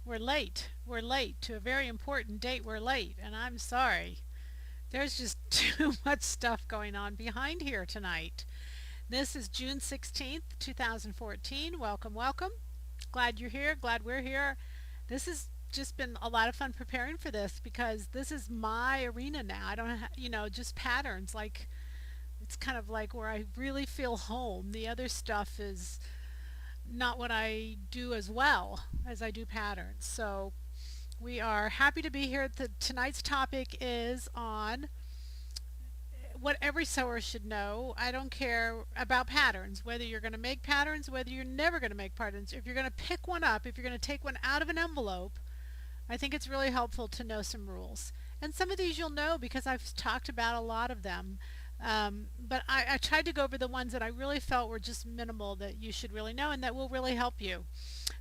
We're late. We're late to a very important date. We're late, and I'm sorry. There's just too much stuff going on behind here tonight. This is June 16th, 2014. Welcome, welcome. Glad you're here. Glad we're here. This has just been a lot of fun preparing for this because this is my arena now. I don't, just patterns. Like, it's kind of like where I really feel home. The other stuff is not what I do as well as I do patterns. So we are happy to be here. Tonight's topic is on what every sewer should know. I don't care about patterns, whether you're going to make patterns, whether you're never going to make patterns. If you're going to pick one up, if you're going to take one out of an envelope, I think it's really helpful to know some rules. And some of these you'll know because I've talked about a lot of them. But I tried to go over the ones that I really felt were just minimal that you should really know and that will really help you.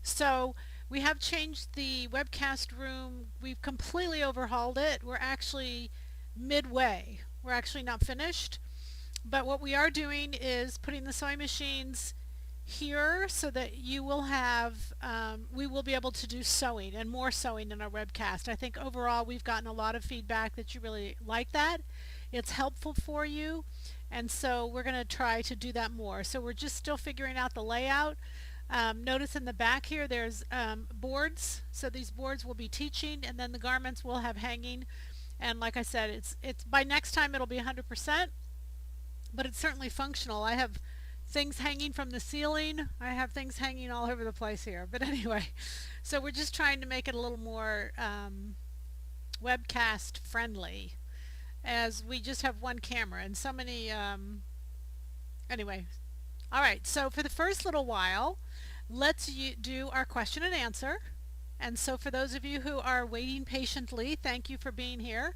So we have changed the webcast room. We've completely overhauled it. We're actually midway. We're actually not finished. But what we are doing is putting the sewing machines here so that you will have, we will be able to do sewing and more sewing in our webcast. I think overall we've gotten a lot of feedback that you really like that. It's helpful for you, and so we're going to try to do that more. So we're just still figuring out the layout. Notice in the back here there's boards, so these boards will be teaching, and then the garments will have hanging. And like I said, it's by next time it'll be 100%, but it's certainly functional. I have things hanging from the ceiling. I have things hanging all over the place here. But anyway, so we're just trying to make it a little more webcast friendly, as we just have one camera and so many anyway. All right, so for the first little while, let's do our question and answer. And so for those of you who are waiting patiently, thank you for being here,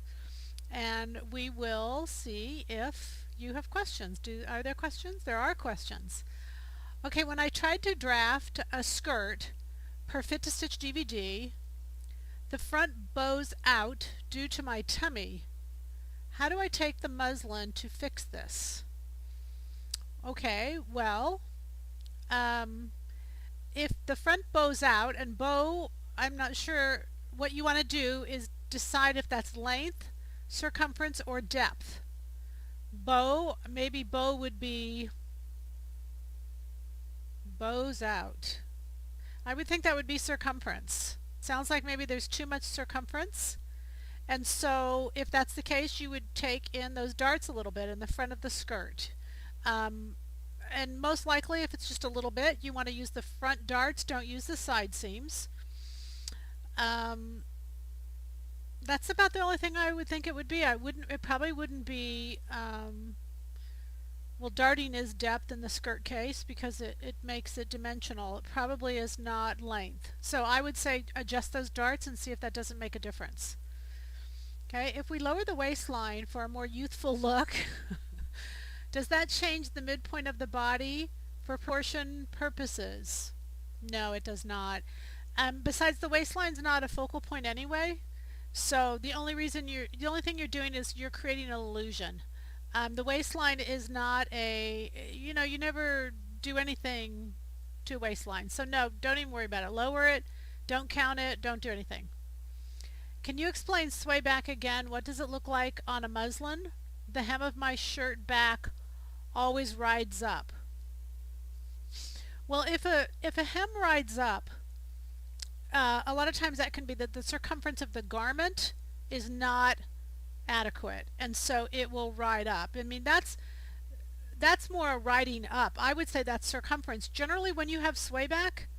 and we will see if you have questions. Are there questions? There are questions. Okay, when I tried to draft a skirt per Fit to Stitch DVD, the front bows out due to my tummy. How do I take the muslin to fix this? Okay, well, if the front bows out, and bow, I'm not sure, what you want to do is decide if that's length, circumference, or depth. Bow, maybe bow would be bows out. I would think that would be circumference. Sounds like maybe there's too much circumference. And so if that's the case, you would take in those darts a little bit in the front of the skirt. And most likely, if it's just a little bit, you want to use the front darts. Don't use the side seams. That's about the only thing I would think it would be. It probably wouldn't be, well, darting is depth in the skirt case because it makes it dimensional. It probably is not length. So I would say adjust those darts and see if that doesn't make a difference. Okay, if we lower the waistline for a more youthful look, does that change the midpoint of the body for proportion purposes? No, it does not. Besides, the waistline's not a focal point anyway, so the only thing you're doing is you're creating an illusion. The waistline is not a, you never do anything to a waistline, so no, don't even worry about it. Lower it, don't count it, don't do anything. Can you explain sway back again? What does it look like on a muslin? The hem of my shirt back always rides up. Well, if a hem rides up, a lot of times that can be that the circumference of the garment is not adequate, and so it will ride up. I mean, that's more riding up. I would say that's circumference. Generally, when you have sway back,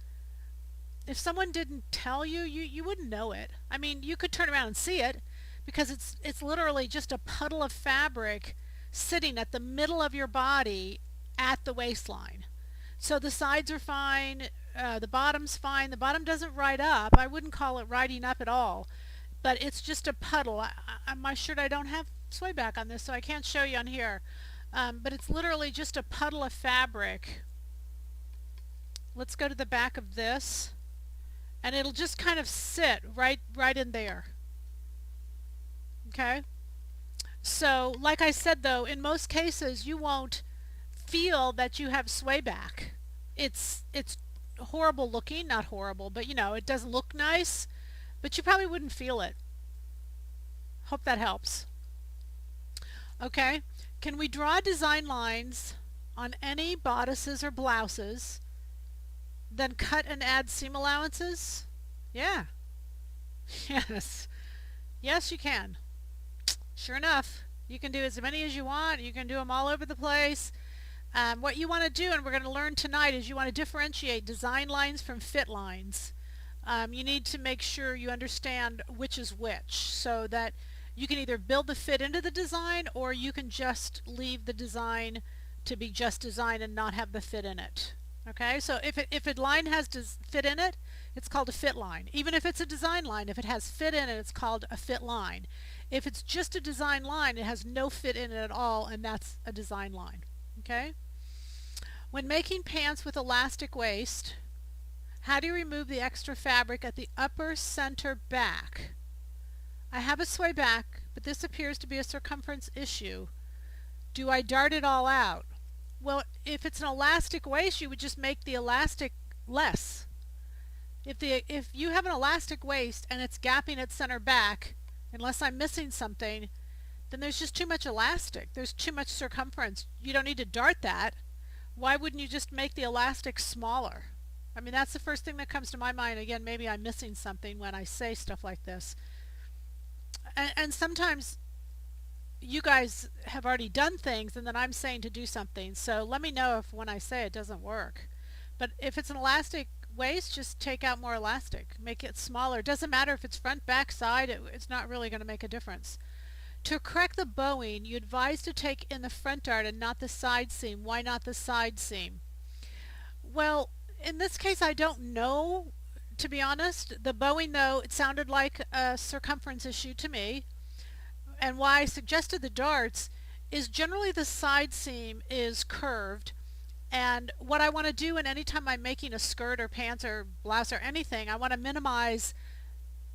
if someone didn't tell you, you wouldn't know it. I mean, you could turn around and see it because it's literally just a puddle of fabric sitting at the middle of your body at the waistline. So the sides are fine, the bottom's fine. The bottom doesn't ride up. I wouldn't call it riding up at all, but it's just a puddle. My shirt, I don't have sway back on this, so I can't show you on here, but it's literally just a puddle of fabric. Let's go to the back of this, and it'll just kind of sit right in there. Okay, so like I said, though, in most cases you won't feel that you have sway back. It's horrible looking, not horrible, but you know, it doesn't look nice, but you probably wouldn't feel it. Hope that helps. Okay, can we draw design lines on any bodices or blouses, then cut and add seam allowances? Yeah. Yes. Yes, you can. Sure enough. You can do as many as you want. You can do them all over the place. What you want to do, and we're going to learn tonight, is you want to differentiate design lines from fit lines. You need to make sure you understand which is which, so that you can either build the fit into the design, or you can just leave the design to be just design and not have the fit in it. Okay, so if a line has fit in it, it's called a fit line. Even if it's a design line, if it has fit in it, it's called a fit line. If it's just a design line, it has no fit in it at all, and that's a design line. Okay? When making pants with elastic waist, how do you remove the extra fabric at the upper center back? I have a sway back, but this appears to be a circumference issue. Do I dart it all out? Well, if it's an elastic waist, you would just make the elastic less. If you have an elastic waist and it's gapping at center back, unless I'm missing something, then there's just too much elastic. There's too much circumference. You don't need to dart that. Why wouldn't you just make the elastic smaller? I mean, that's the first thing that comes to my mind. Again, maybe I'm missing something when I say stuff like this. And sometimes you guys have already done things and then I'm saying to do something. So let me know if when I say it doesn't work. But if it's an elastic waist, just take out more elastic. Make it smaller. It doesn't matter if it's front, back, side. It's not really going to make a difference. To correct the bowing, you advise to take in the front dart and not the side seam. Why not the side seam? Well, in this case, I don't know, to be honest. The bowing, though, it sounded like a circumference issue to me. And why I suggested the darts is generally the side seam is curved, and what I want to do, and anytime I'm making a skirt or pants or blouse or anything, I want to minimize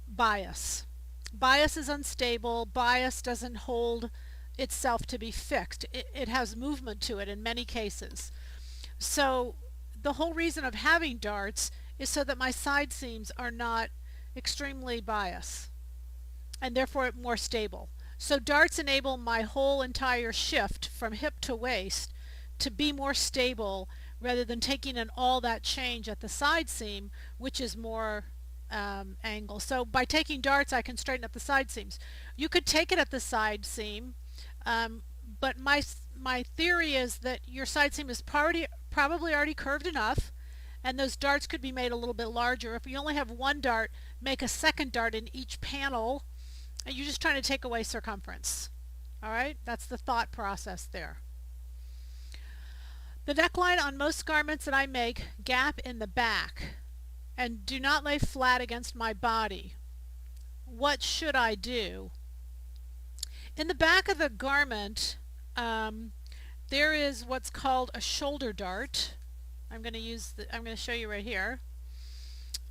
bias. Bias is unstable. Bias doesn't hold itself to be fixed. It has movement to it in many cases. So the whole reason of having darts is so that my side seams are not extremely biased and therefore more stable. So darts enable my whole entire shift from hip to waist to be more stable rather than taking in all that change at the side seam, which is more angle. So by taking darts, I can straighten up the side seams. You could take it at the side seam, but my theory is that your side seam is probably already curved enough, and those darts could be made a little bit larger. If you only have one dart, make a second dart in each panel. You're just trying to take away circumference. All right, that's the thought process there. The neckline on most garments that I make gap in the back and do not lay flat against my body. What should I do? In the back of the garment, there is what's called a shoulder dart. I'm going to show you right here.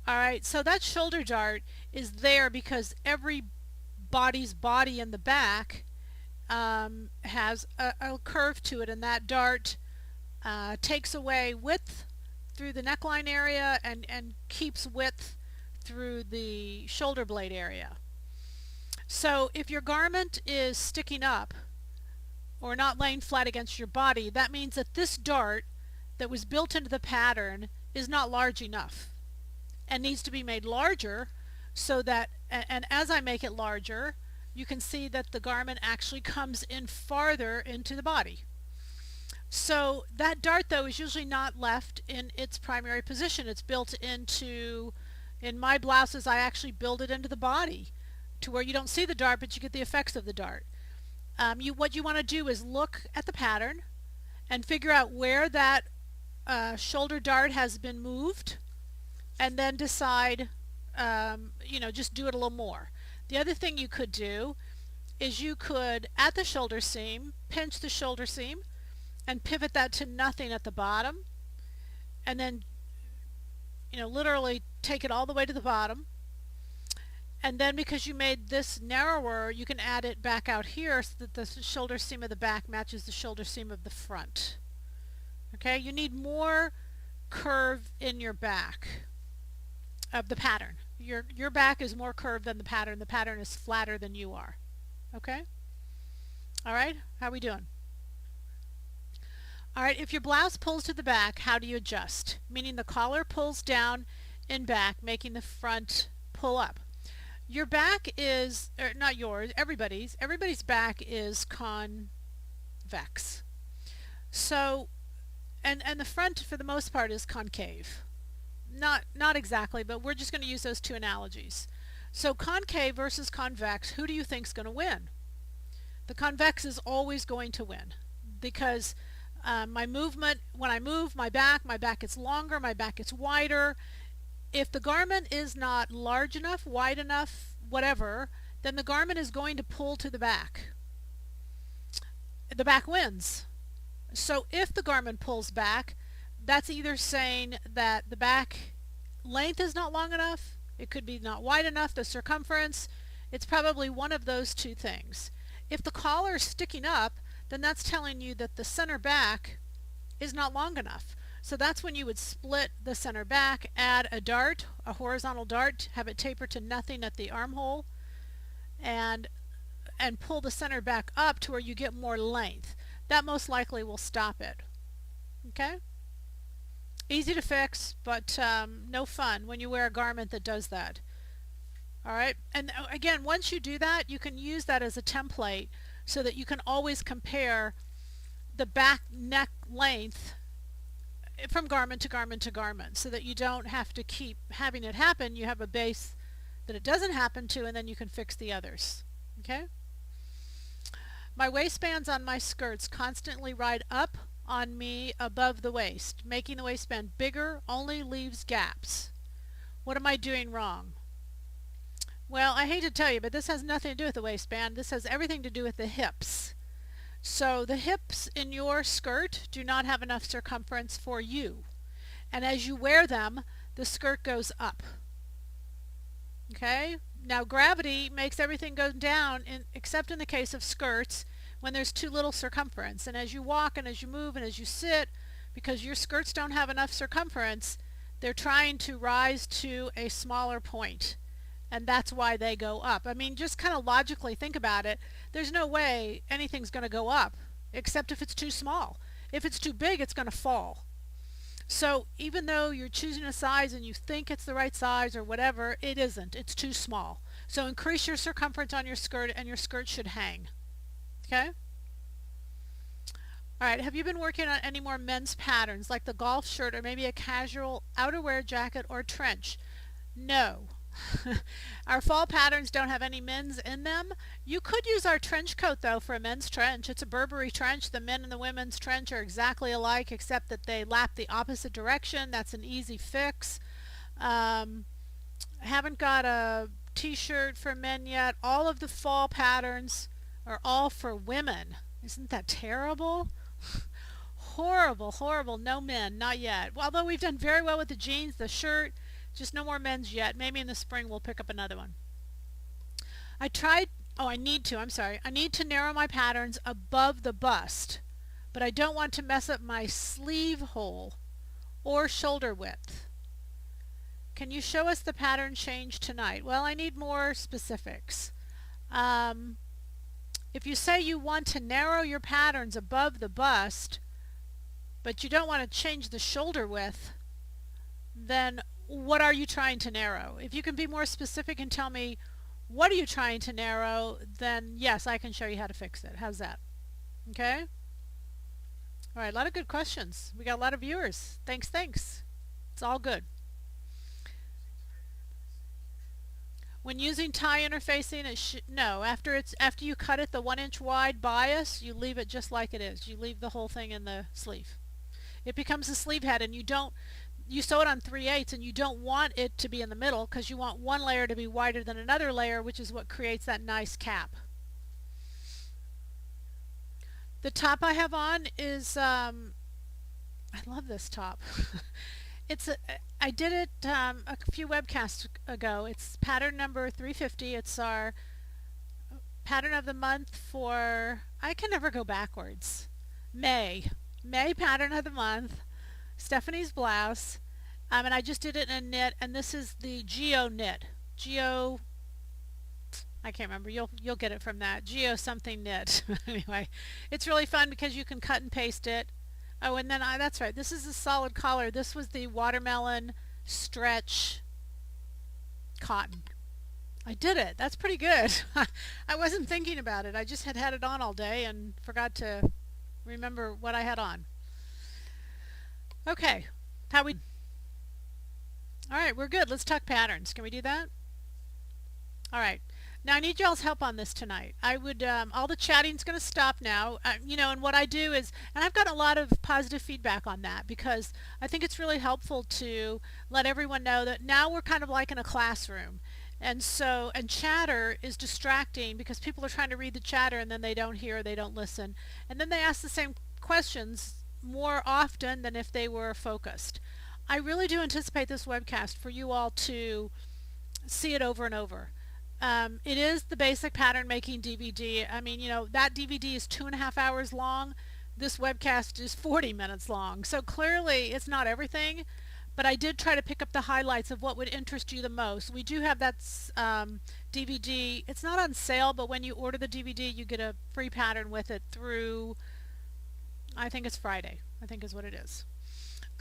All right, so that shoulder dart is there because every body's body in the back has a curve to it, and that dart takes away width through the neckline area and keeps width through the shoulder blade area. So if your garment is sticking up or not laying flat against your body, that means that this dart that was built into the pattern is not large enough and needs to be made larger, so that, and as I make it larger, you can see that the garment actually comes in farther into the body. So that dart, though, is usually not left in its primary position. It's built into, in my blouses, I actually build it into the body to where you don't see the dart, but you get the effects of the dart. What you want to do is look at the pattern and figure out where that shoulder dart has been moved, and then decide, just do it a little more. The other thing you could do is you could, at the shoulder seam, pinch the shoulder seam and pivot that to nothing at the bottom, and then literally take it all the way to the bottom, and then because you made this narrower, you can add it back out here so that the shoulder seam of the back matches the shoulder seam of the front. Okay, you need more curve in your back of the pattern. Your back is more curved than the pattern. The pattern is flatter than you are. Okay? All right? How are we doing? All right, if your blouse pulls to the back, how do you adjust? Meaning the collar pulls down and back, making the front pull up. Your back is, or not yours, everybody's back is convex. So, and the front for the most part is concave. Not exactly, but we're just going to use those two analogies. So concave versus convex, who do you think is going to win? The convex is always going to win because my movement, when I move my back gets longer, my back gets wider. If the garment is not large enough, wide enough, whatever, then the garment is going to pull to the back. The back wins. So if the garment pulls back, that's either saying that the back length is not long enough, it could be not wide enough, the circumference, it's probably one of those two things. If the collar is sticking up, then that's telling you that the center back is not long enough. So that's when you would split the center back, add a dart, a horizontal dart, have it taper to nothing at the armhole, and pull the center back up to where you get more length. That most likely will stop it. Okay? Easy to fix, but no fun when you wear a garment that does that. All right? And again, once you do that, you can use that as a template so that you can always compare the back neck length from garment to garment to garment so that you don't have to keep having it happen. You have a base that it doesn't happen to, and then you can fix the others. Okay? My waistbands on my skirts constantly ride up on me above the waist. Making the waistband bigger only leaves gaps. What am I doing wrong? Well, I hate to tell you, but this has nothing to do with the waistband. This has everything to do with the hips. So the hips in your skirt do not have enough circumference for you. And as you wear them, the skirt goes up. Okay? Now gravity makes everything go down, except in the case of skirts when there's too little circumference. And as you walk and as you move and as you sit, because your skirts don't have enough circumference, they're trying to rise to a smaller point. And that's why they go up. I mean, just kind of logically think about it. There's no way anything's going to go up except if it's too small. If it's too big, it's going to fall. So even though you're choosing a size and you think it's the right size or whatever, it isn't. It's too small. So increase your circumference on your skirt and your skirt should hang. Okay? All right, have you been working on any more men's patterns like the golf shirt or maybe a casual outerwear jacket or trench? No. Our fall patterns don't have any men's in them. You could use our trench coat though for a men's trench. It's a Burberry trench. The men and the women's trench are exactly alike except that they lap the opposite direction. That's an easy fix. Haven't got a t-shirt for men yet. All of the fall patterns are all for women. Isn't that terrible? Horrible, horrible. No men, not yet. Although we've done very well with the jeans, the shirt, just no more men's yet. Maybe in the spring we'll pick up another one. I need to narrow my patterns above the bust, but I don't want to mess up my sleeve hole or shoulder width. Can you show us the pattern change tonight? Well, I need more specifics. If you say you want to narrow your patterns above the bust, but you don't want to change the shoulder width, then what are you trying to narrow? If you can be more specific and tell me what are you trying to narrow, then yes, I can show you how to fix it. How's that? Okay? All right, a lot of good questions. We got a lot of viewers. Thanks. It's all good. When using tie interfacing, no. After you cut it the 1 inch wide bias, you leave it just like it is. You leave the whole thing in the sleeve. It becomes a sleeve head, and you sew it on 3/8 and you don't want it to be in the middle because you want one layer to be wider than another layer, which is what creates that nice cap. The top I have on is I love this top. I did it a few webcasts ago. It's pattern number 350. It's our pattern of the month for, I can never go backwards, May pattern of the month. Stephanie's blouse, and I just did it in a knit, and this is the Geo knit. Geo, I can't remember. You'll get it from that. Geo something knit. Anyway, it's really fun because you can cut and paste it. Oh, and then that's right. This is a solid collar. This was the watermelon stretch cotton. I did it. That's pretty good. I wasn't thinking about it. I just had it on all day and forgot to remember what I had on. Okay. How we All right, we're good. Let's talk patterns. Can we do that? All right. Now I need y'all's help on this tonight. I would all the chatting's going to stop now. And what I do is, and I've gotten a lot of positive feedback on that because I think it's really helpful to let everyone know that now we're kind of like in a classroom. And chatter is distracting because people are trying to read the chatter and then they don't hear, they don't listen. And then they ask the same questions more often than if they were focused. I really do anticipate this webcast for you all to see it over and over. It is the basic pattern making DVD. I mean, that DVD is 2.5 hours long. This webcast is 40 minutes long. So clearly it's not everything, but I did try to pick up the highlights of what would interest you the most. We do have that DVD. It's not on sale, but when you order the DVD, you get a free pattern with it through, I think it's Friday, I think is what it is.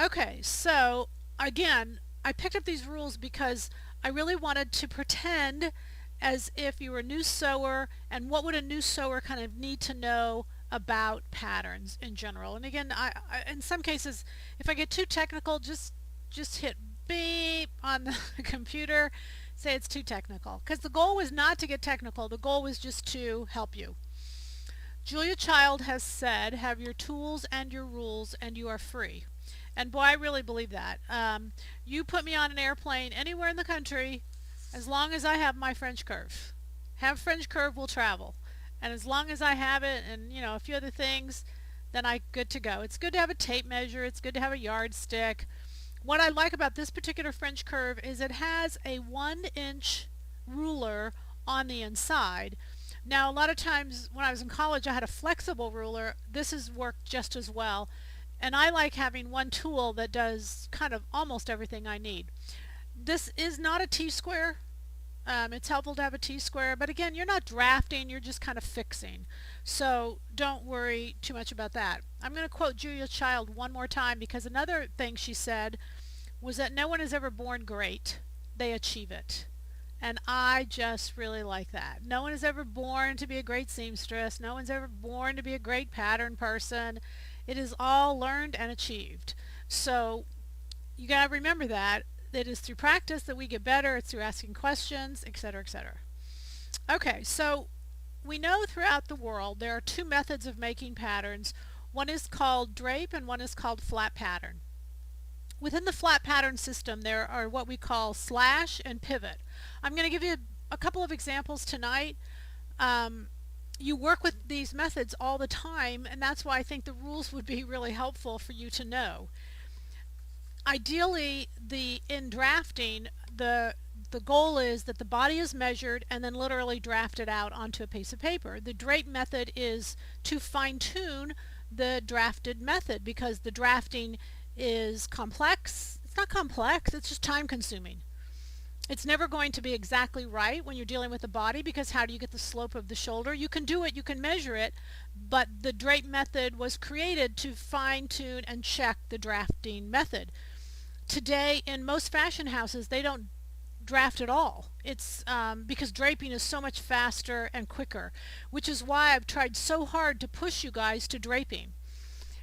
Okay, so again, I picked up these rules because I really wanted to pretend as if you were a new sewer, and what would a new sewer kind of need to know about patterns in general. And again, I in some cases, if I get too technical, just hit beep on the computer, say it's too technical. Because the goal was not to get technical, the goal was just to help you. Julia Child has said, have your tools and your rules and you are free. And boy, I really believe that. You put me on an airplane anywhere in the country, as long as I have my French curve. Have French curve, will travel. And as long as I have it and, a few other things, then I'm good to go. It's good to have a tape measure. It's good to have a yardstick. What I like about this particular French curve is it has a 1-inch ruler on the inside. Now, a lot of times when I was in college, I had a flexible ruler. This has worked just as well. And I like having one tool that does kind of almost everything I need. This is not a T-square. It's helpful to have a T-square, but again, you're not drafting, you're just kind of fixing. So don't worry too much about that. I'm going to quote Julia Child one more time because another thing she said was that no one is ever born great. They achieve it. And I just really like that. No one is ever born to be a great seamstress. No one's ever born to be a great pattern person. It is all learned and achieved. So you got to remember that. It is through practice that we get better. It's through asking questions, etc., etc. Okay, so we know throughout the world there are two methods of making patterns. One is called drape and one is called flat pattern. Within the flat pattern system there are what we call slash and pivot. I'm going to give you a couple of examples tonight. You work with these methods all the time, and that's why I think the rules would be really helpful for you to know. Ideally, in drafting, the goal is that the body is measured and then literally drafted out onto a piece of paper. The drape method is to fine-tune the drafted method because the drafting is complex. It's not complex, it's just time-consuming. It's never going to be exactly right when you're dealing with the body because how do you get the slope of the shoulder? You can do it, you can measure it, but the drape method was created to fine-tune and check the drafting method. Today in most fashion houses they don't draft at all. It's because draping is so much faster and quicker, which is why I've tried so hard to push you guys to draping.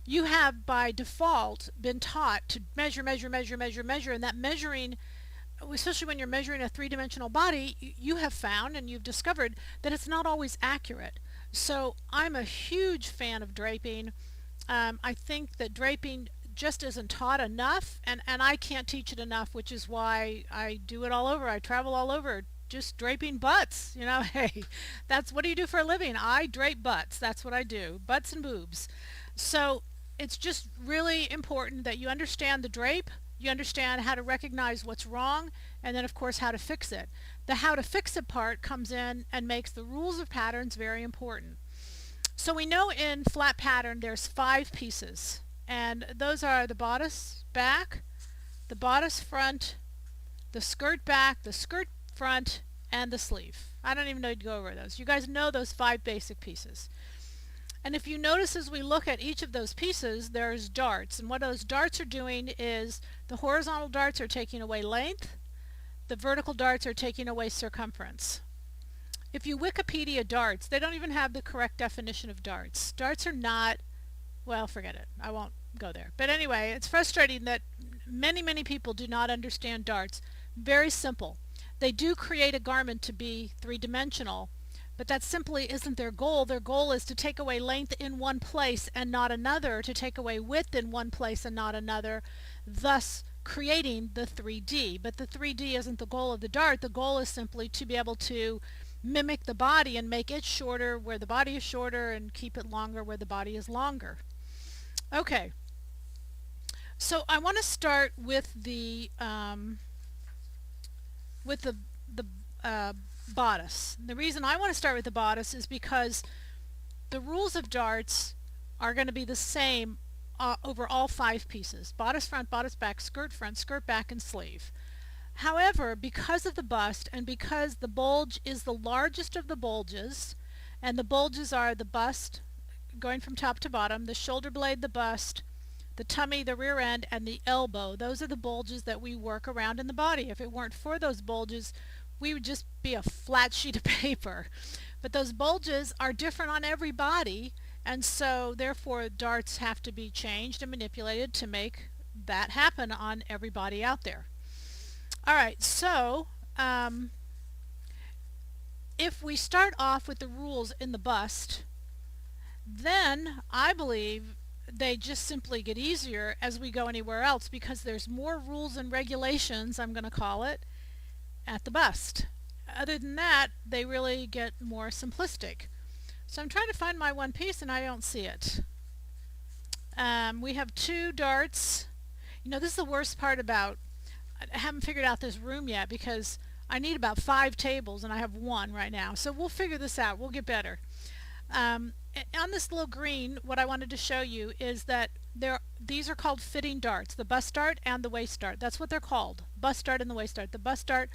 You have by default been taught to measure, and that measuring, especially when you're measuring a three-dimensional body, you have found and you've discovered that it's not always accurate. So I'm a huge fan of draping. I think that draping just isn't taught enough, and I can't teach it enough, which is why I do it all over. I travel all over just draping butts. Hey, that's what do you do for a living? I drape butts. That's what I do, butts and boobs. So it's just really important that you understand the drape, you understand how to recognize what's wrong, and then of course how to fix it. The how to fix it part comes in and makes the rules of patterns very important. So we know in flat pattern there's 5 pieces, and those are the bodice, back, the bodice front, the skirt back, the skirt front, and the sleeve. I don't even need to go over those. You guys know those 5 basic pieces. And if you notice as we look at each of those pieces, there's darts. And what those darts are doing is the horizontal darts are taking away length, the vertical darts are taking away circumference. If you Wikipedia darts, they don't even have the correct definition of darts. Darts are not, well, forget it. I won't go there. But anyway, it's frustrating that many people do not understand darts. Very simple. They do create a garment to be 3-dimensional, but that simply isn't their goal. Their goal is to take away length in one place and not another, to take away width in one place and not another, thus creating the 3D. But the 3D isn't the goal of the dart. The goal is simply to be able to mimic the body and make it shorter where the body is shorter and keep it longer where the body is longer. Okay, so I want to start with the bodice. The reason I want to start with the bodice is because the rules of darts are going to be the same over all 5 pieces: bodice front, bodice back, skirt front, skirt back, and sleeve. However, because of the bust and because the bulge is the largest of the bulges, and the bulges are the bust going from top to bottom, the shoulder blade, the bust, the tummy, the rear end, and the elbow, those are the bulges that we work around in the body. If it weren't for those bulges, we would just be a flat sheet of paper. But those bulges are different on every body, and so therefore darts have to be changed and manipulated to make that happen on every body out there. Alright, so if we start off with the rules in the bust, then I believe they just simply get easier as we go anywhere else, because there's more rules and regulations, I'm going to call it, at the bust. Other than that, they really get more simplistic. So I'm trying to find my one piece and I don't see it. We have 2 darts. You know, this is the worst part about, I haven't figured out this room yet because I need about 5 tables and I have 1 right now. So we'll figure this out. We'll get better. On this little green, what I wanted to show you is that these are called fitting darts, the bust dart and the waist dart. That's what they're called, bust dart and the waist dart. The bust dart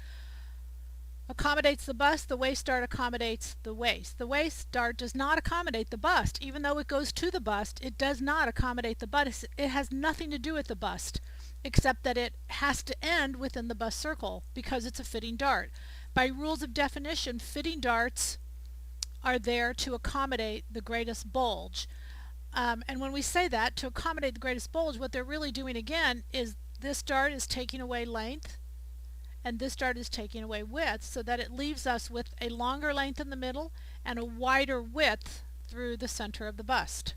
accommodates the bust, the waist dart accommodates the waist. The waist dart does not accommodate the bust. Even though it goes to the bust, it does not accommodate the bust. It has nothing to do with the bust, except that it has to end within the bust circle because it's a fitting dart. By rules of definition, fitting darts are there to accommodate the greatest bulge. And when we say that, to accommodate the greatest bulge, what they're really doing again is this dart is taking away length and this dart is taking away width, so that it leaves us with a longer length in the middle and a wider width through the center of the bust.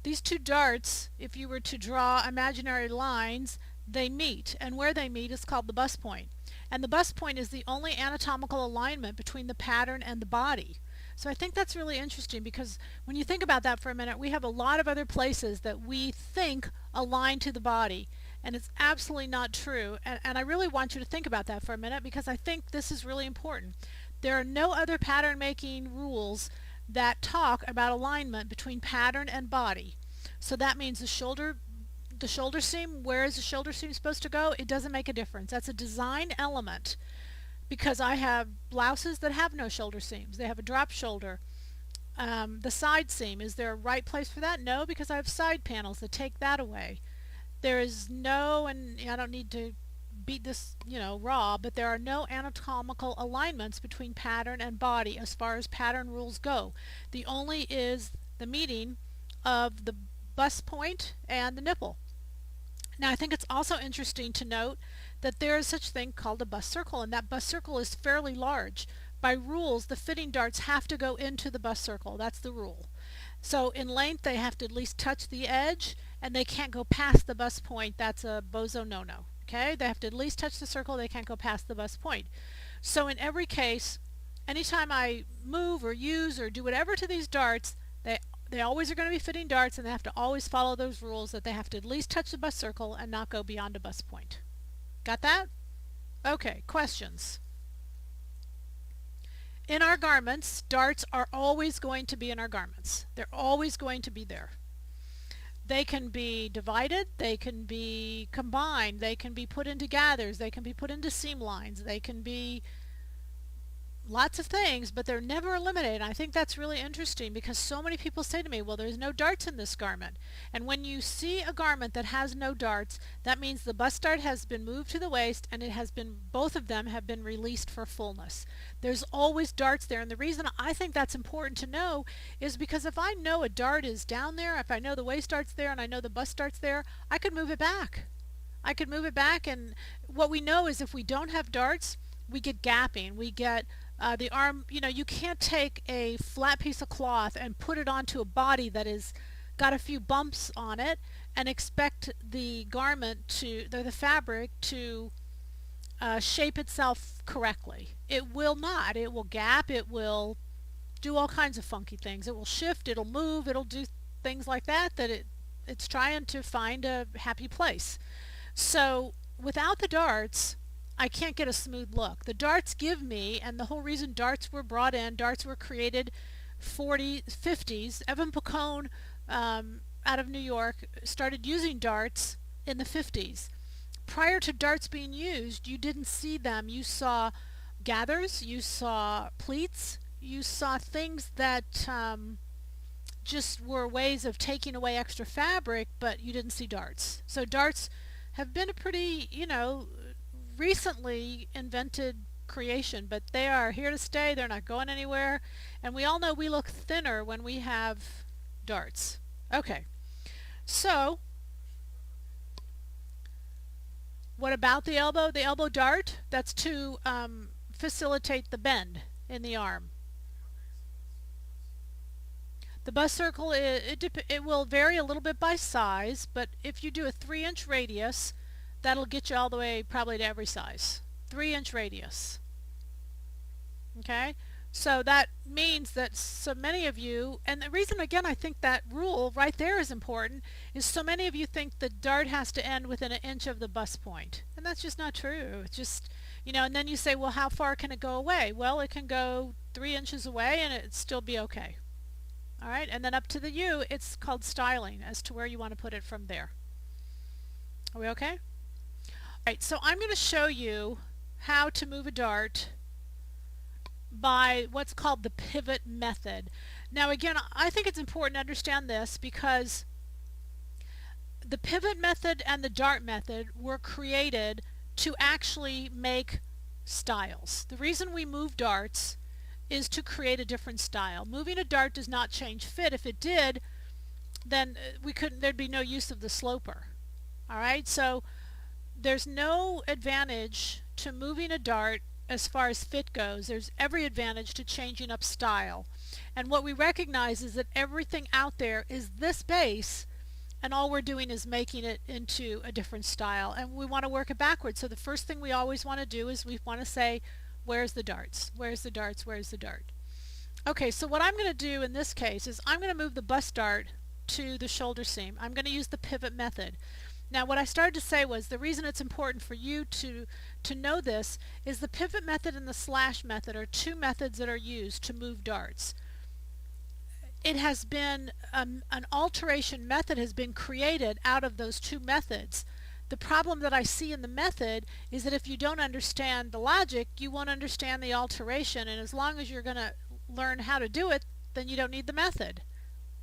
These 2 darts, if you were to draw imaginary lines, they meet, and where they meet is called the bust point. And the bust point is the only anatomical alignment between the pattern and the body. So I think that's really interesting, because when you think about that for a minute, we have a lot of other places that we think align to the body, and it's absolutely not true. And I really want you to think about that for a minute, because I think this is really important. There are no other pattern making rules that talk about alignment between pattern and body. So that means the shoulder seam, where is the shoulder seam supposed to go? It doesn't make a difference. That's a design element, because I have blouses that have no shoulder seams. They have a drop shoulder. The side seam, is there a right place for that? No, because I have side panels that take that away. There is no, and I don't need to beat this, raw, but there are no anatomical alignments between pattern and body as far as pattern rules go. The only is the meeting of the bust point and the nipple. Now I think it's also interesting to note that there is such a thing called a bust circle, and that bust circle is fairly large. By rules, the fitting darts have to go into the bust circle. That's the rule. So in length, they have to at least touch the edge, and they can't go past the bust point. That's a bozo no-no. Okay? They have to at least touch the circle. They can't go past the bust point. So in every case, anytime I move or use or do whatever to these darts, they always are going to be fitting darts, and they have to always follow those rules that they have to at least touch the bust circle and not go beyond a bust point. Got that? Okay, questions. In our garments, darts are always going to be in our garments. They're always going to be there. they can be divided, they can be combined, they can be put into gathers, they can be put into seam lines, they can be lots of things, but they're never eliminated. I think that's really interesting because so many people say to me, well, there's no darts in this garment. And when you see a garment that has no darts, that means the bust dart has been moved to the waist and it has been, both of them have been released for fullness. There's always darts there, and the reason I think that's important to know is because if I know a dart is down there, if I know the waist dart's there and I know the bust dart's there, I could move it back. I could move it back, and what we know is if we don't have darts, we get gapping, we get the arm, you can't take a flat piece of cloth and put it onto a body that is got a few bumps on it and expect the garment to, the fabric to shape itself correctly. It will not. It will gap. It will do all kinds of funky things. It will shift. It'll move. It'll do things like that it's trying to find a happy place. So without the darts, I can't get a smooth look. The darts give me, and the whole reason darts were brought in, darts were created 50s. Evan Pacone out of New York started using darts in the 50s. Prior to darts being used, you didn't see them. You saw gathers, you saw pleats, you saw things that just were ways of taking away extra fabric, but you didn't see darts. So darts have been a pretty, recently invented creation, but they are here to stay. They're not going anywhere, and we all know we look thinner when we have darts. Okay, so what about the elbow? The elbow dart, that's to facilitate the bend in the arm. The bust circle, it will vary a little bit by size, but if you do a 3-inch radius, that'll get you all the way probably to every size. 3-inch radius. Okay? So that means that so many of you, and the reason again I think that rule right there is important, is so many of you think the dart has to end within 1 inch of the bust point. And that's just not true. It's just, and then you say, well, how far can it go away? Well, it can go 3 inches away and it'd still be okay. All right, and then up to the U, it's called styling as to where you want to put it from there. Are we okay? Alright, so I'm going to show you how to move a dart by what's called the pivot method. Now again, I think it's important to understand this because the pivot method and the dart method were created to actually make styles. The reason we move darts is to create a different style. Moving a dart does not change fit. If it did, then there'd be no use of the sloper. Alright, so there's no advantage to moving a dart as far as fit goes. There's every advantage to changing up style. And what we recognize is that everything out there is this base, and all we're doing is making it into a different style. And we want to work it backwards. So the first thing we always want to do is we want to say, where's the darts? Where's the darts? Where's the dart? Okay, so what I'm going to do in this case is I'm going to move the bust dart to the shoulder seam. I'm going to use the pivot method. Now what I started to say was the reason it's important for you to know this is the pivot method and the slash method are two methods that are used to move darts. It has been an alteration method has been created out of those two methods. The problem that I see in the method is that if you don't understand the logic, you won't understand the alteration, and as long as you're going to learn how to do it, then you don't need the method.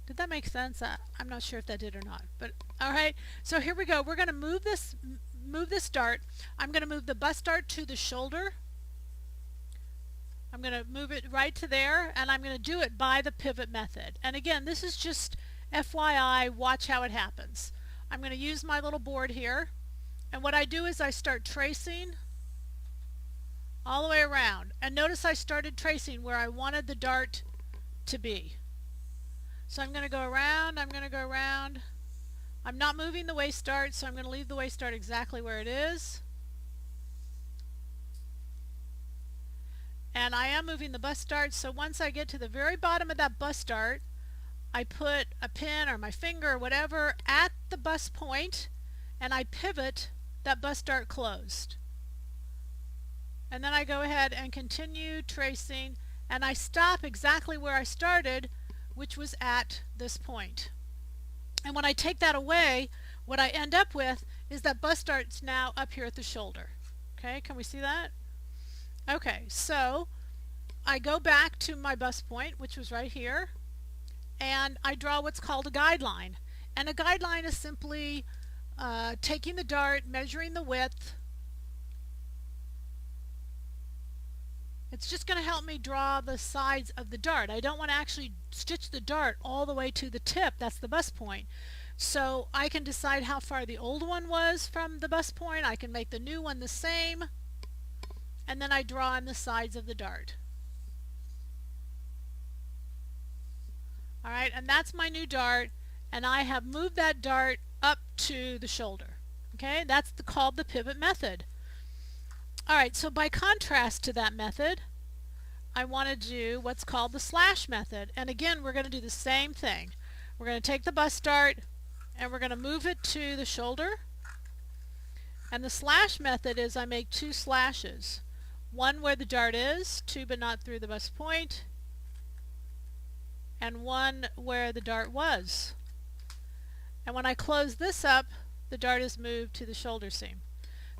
Did that make sense? I'm not sure if that did or not. But all right, so here we go. We're going to move this dart. I'm going to move the bust dart to the shoulder. I'm going to move it right to there, and I'm going to do it by the pivot method. And again, this is just FYI, watch how it happens. I'm going to use my little board here, and what I do is I start tracing all the way around. And notice I started tracing where I wanted the dart to be. So I'm going to go around, I'm going to go around. I'm not moving the waist dart, so I'm going to leave the waist dart exactly where it is. And I am moving the bust dart, so once I get to the very bottom of that bust dart, I put a pin or my finger or whatever at the bust point, and I pivot that bust dart closed. And then I go ahead and continue tracing, and I stop exactly where I started, which was at this point. And when I take that away, what I end up with is that bust dart's now up here at the shoulder. Okay, can we see that? Okay, so I go back to my bust point, which was right here, and I draw what's called a guideline. And a guideline is simply taking the dart, measuring the width. It's just going to help me draw the sides of the dart. I don't want to actually stitch the dart all the way to the tip. That's the bust point. So I can decide how far the old one was from the bust point. I can make the new one the same. And then I draw on the sides of the dart. Alright, and that's my new dart. And I have moved that dart up to the shoulder. Okay, that's called the pivot method. Alright, so by contrast to that method, I want to do what's called the slash method. And again, we're going to do the same thing. We're going to take the bust dart and we're going to move it to the shoulder. And the slash method is I make two slashes. One where the dart is, two but not through the bust point, and one where the dart was. And when I close this up, the dart is moved to the shoulder seam.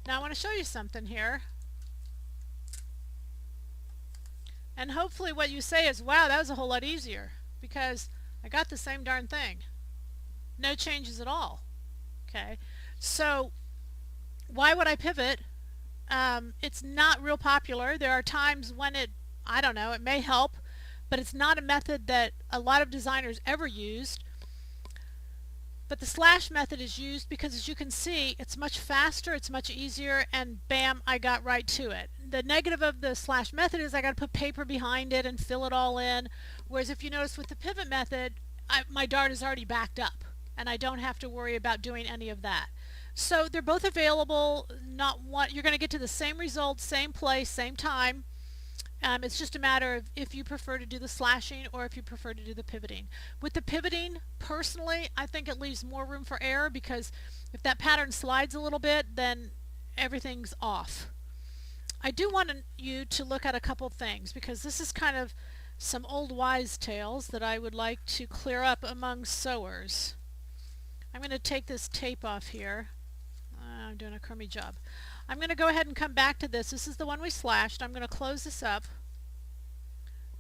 Now I want to show you something here. And hopefully what you say is, wow, that was a whole lot easier, because I got the same darn thing. No changes at all. Okay, so why would I pivot? It's not real popular. There are times when I don't know, it may help, but it's not a method that a lot of designers ever used. But the slash method is used because, as you can see, it's much faster, it's much easier, and bam, I got right to it. The negative of the slash method is I got to put paper behind it and fill it all in, whereas if you notice with the pivot method, my dart is already backed up, and I don't have to worry about doing any of that. So they're both available. You're going to get to the same result, same place, same time. It's just a matter of if you prefer to do the slashing or if you prefer to do the pivoting. With the pivoting, personally, I think it leaves more room for error, because if that pattern slides a little bit, then everything's off. I do want you to look at a couple things, because this is kind of some old wives' tales that I would like to clear up among sewers. I'm going to take this tape off here. I'm doing a crummy job. I'm going to go ahead and come back to this. This is the one we slashed. I'm going to close this up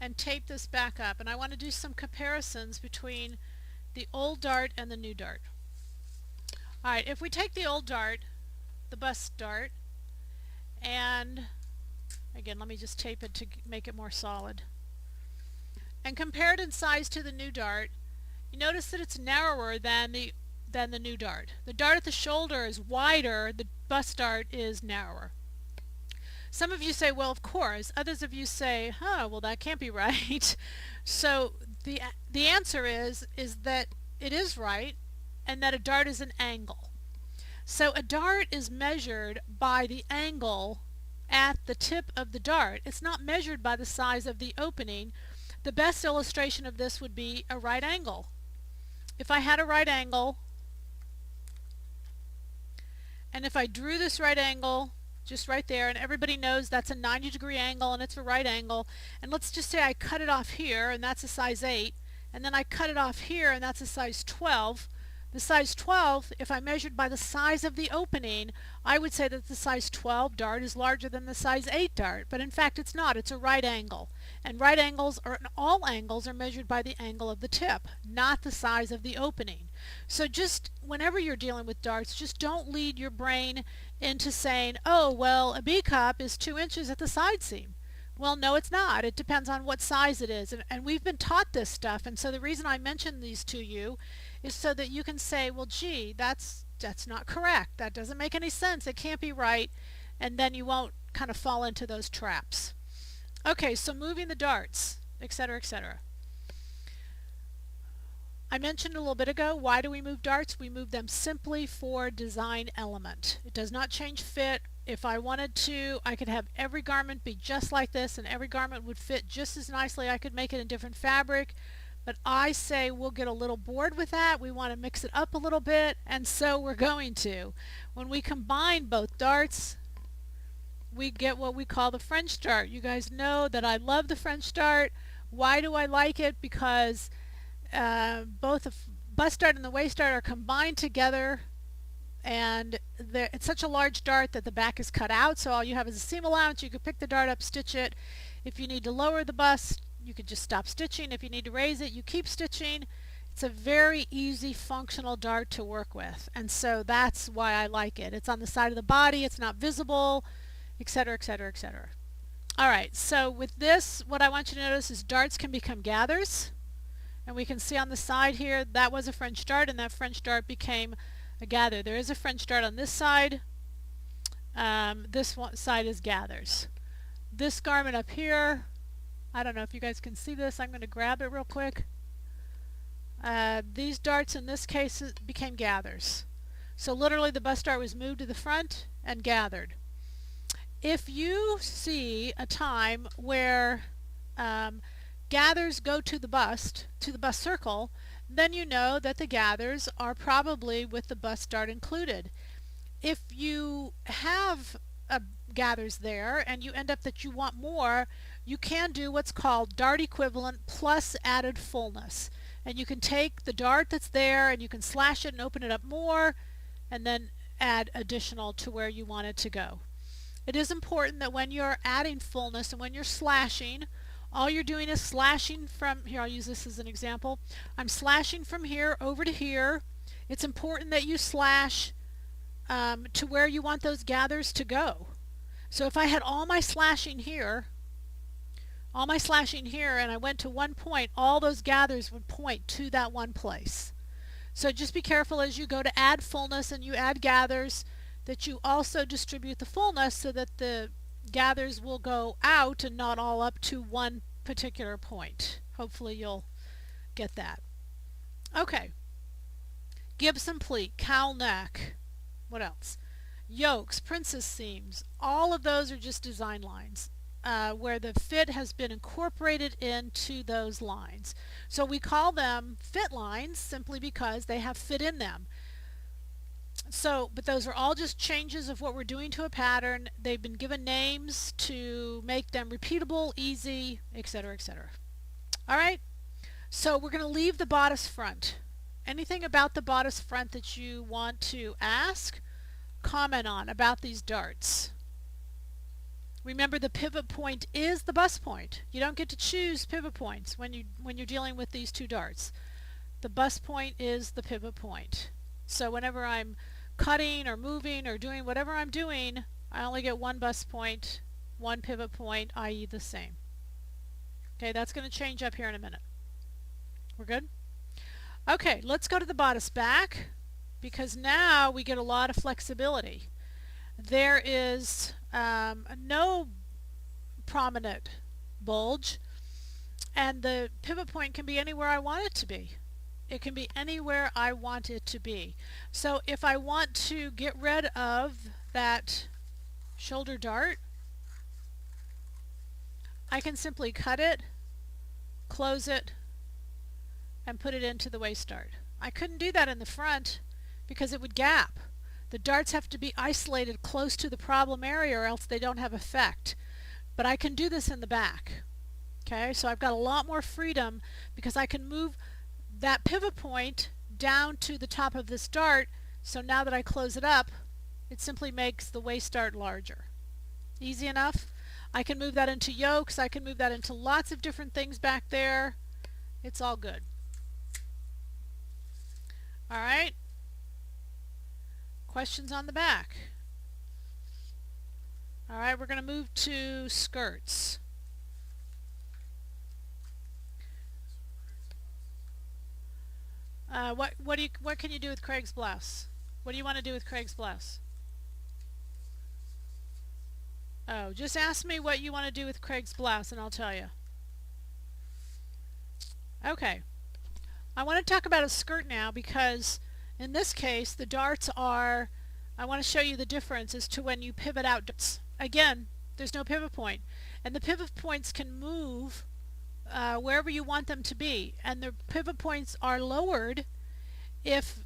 and tape this back up. And I want to do some comparisons between the old dart and the new dart. Alright, if we take the old dart, the bust dart, and again, let me just tape it to make it more solid, and compare it in size to the new dart, you notice that it's narrower than the new dart. The dart at the shoulder is wider, the bust dart is narrower. Some of you say, well, of course. Others of you say, well, that can't be right. So the answer is that it is right, and that a dart is an angle. So a dart is measured by the angle at the tip of the dart. It's not measured by the size of the opening. The best illustration of this would be a right angle. If I had a right angle, and if I drew this right angle just right there, and everybody knows that's a 90-degree angle and it's a right angle, and let's just say I cut it off here and that's a size 8, and then I cut it off here and that's a size 12. The size 12, if I measured by the size of the opening, I would say that the size 12 dart is larger than the size 8 dart, but in fact it's not. It's a right angle. And right angles, or all angles, are measured by the angle of the tip, not the size of the opening. So just whenever you're dealing with darts, just don't lead your brain into saying, oh, well, a B-cup is 2 inches at the side seam. Well, no, it's not. It depends on what size it is. And we've been taught this stuff, and so the reason I mention these to you is so that you can say, well, gee, that's not correct. That doesn't make any sense. It can't be right. And then you won't kind of fall into those traps. Okay, so moving the darts, etc., etc. I mentioned a little bit ago, why do we move darts? We move them simply for design element. It does not change fit. If I wanted to, I could have every garment be just like this, and every garment would fit just as nicely. I could make it in different fabric. But I say we'll get a little bored with that. We want to mix it up a little bit, and so we're going to. When we combine both darts, we get what we call the French dart. You guys know that I love the French dart. Why do I like it? Because both bust dart and the waist dart are combined together, and it's such a large dart that the back is cut out, so all you have is a seam allowance. You could pick the dart up, stitch it. If you need to lower the bust, you could just stop stitching. If you need to raise it, you keep stitching. It's a very easy functional dart to work with, and so that's why I like it. It's on the side of the body, it's not visible, etc., etc., etc. Alright, so with this, what I want you to notice is darts can become gathers, and we can see on the side here that was a French dart, and that French dart became a gather. There is a French dart on this side. This side is gathers. This garment up here, I don't know if you guys can see this. I'm going to grab it real quick. These darts in this case became gathers. So literally the bust dart was moved to the front and gathered. If you see a time where gathers go to the bust circle, then you know that the gathers are probably with the bust dart included. If you have gathers there and you end up that you want more, you can do what's called dart equivalent plus added fullness. And you can take the dart that's there and you can slash it and open it up more and then add additional to where you want it to go. It is important that when you're adding fullness and when you're slashing, all you're doing is slashing from here. I'll use this as an example. I'm slashing from here over to here. It's important that you slash to where you want those gathers to go. So if I had all my slashing here and I went to one point, all those gathers would point to that one place. So just be careful as you go to add fullness and you add gathers that you also distribute the fullness so that the gathers will go out and not all up to one particular point. Hopefully you'll get that. Okay. Gibson pleat, cowl neck. What else? Yokes, princess seams. All of those are just design lines where the fit has been incorporated into those lines. So we call them fit lines simply because they have fit in them. So, but those are all just changes of what we're doing to a pattern. They've been given names to make them repeatable, easy, etc., etc. All right, so we're going to leave the bodice front. Anything about the bodice front that you want to ask, comment on about these darts. Remember, the pivot point is the bust point. You don't get to choose pivot points when you're dealing with these two darts. The bust point is the pivot point. So whenever I'm cutting or moving or doing whatever I'm doing, I only get one bust point, one pivot point, i.e. the same. Okay, that's going to change up here in a minute. We're good? Okay, let's go to the bodice back because now we get a lot of flexibility. There is no prominent bulge, and the pivot point can be anywhere I want it to be. It can be anywhere I want it to be. So if I want to get rid of that shoulder dart, I can simply cut it, close it, and put it into the waist dart. I couldn't do that in the front because it would gap. The darts have to be isolated close to the problem area or else they don't have effect. But I can do this in the back. Okay, so I've got a lot more freedom because I can move that pivot point down to the top of this dart, so now that I close it up, it simply makes the waist dart larger. Easy enough. I can move that into yokes, I can move that into lots of different things back there. It's all good. Alright. Questions on the back? Alright, we're going to move to skirts. What can you do with Craig's blouse? What do you want to do with Craig's blouse? Oh, just ask me what you want to do with Craig's blouse and I'll tell you. Okay. I want to talk about a skirt now because in this case the darts are, I want to show you the difference as to when you pivot out darts. Again, there's no pivot point, and the pivot points can move wherever you want them to be, and the pivot points are lowered if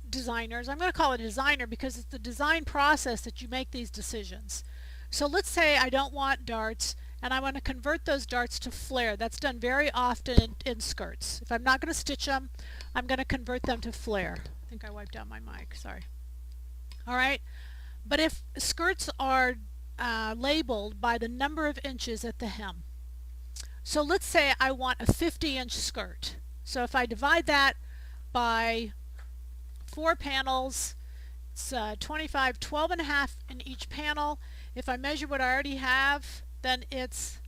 designers, I'm going to call it a designer because it's the design process that you make these decisions. So let's say I don't want darts and I want to convert those darts to flare. That's done very often in skirts. If I'm not going to stitch them, I'm going to convert them to flare. I think I wiped out my mic, sorry. Alright, but if skirts are labeled by the number of inches at the hem. So let's say I want a 50-inch skirt. So if I divide that by 4 panels, it's 25, 12 and a half in each panel. If I measure what I already have, then it's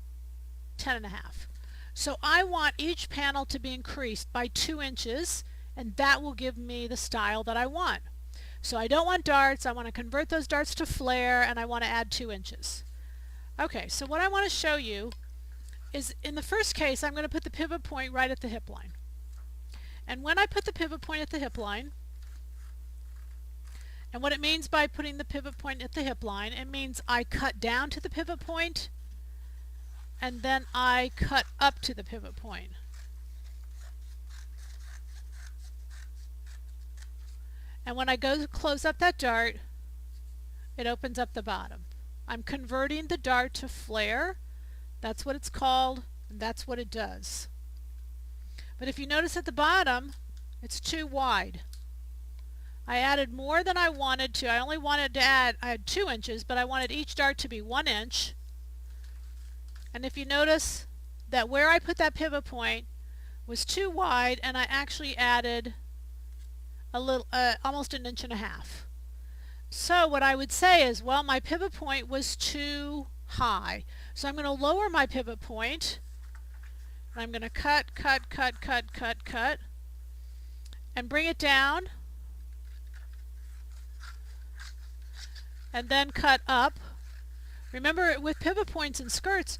10 and a half. So I want each panel to be increased by 2 inches, and that will give me the style that I want. So I don't want darts, I want to convert those darts to flare, and I want to add 2 inches. Okay, so what I want to show you is, in the first case, I'm going to put the pivot point right at the hip line. And when I put the pivot point at the hip line, and what it means by putting the pivot point at the hip line, it means I cut down to the pivot point, and then I cut up to the pivot point. And when I go to close up that dart, it opens up the bottom. I'm converting the dart to flare. That's what it's called, and that's what it does. But if you notice at the bottom, it's too wide. I added more than I wanted to. I only wanted to add, I had 2 inches, but I wanted each dart to be 1 inch. And if you notice that where I put that pivot point was too wide, and I actually added a little, almost 1.5 inches. So what I would say is, well, my pivot point was too high. So I'm going to lower my pivot point. And I'm going to cut, and bring it down. And then cut up. Remember, with pivot points in skirts,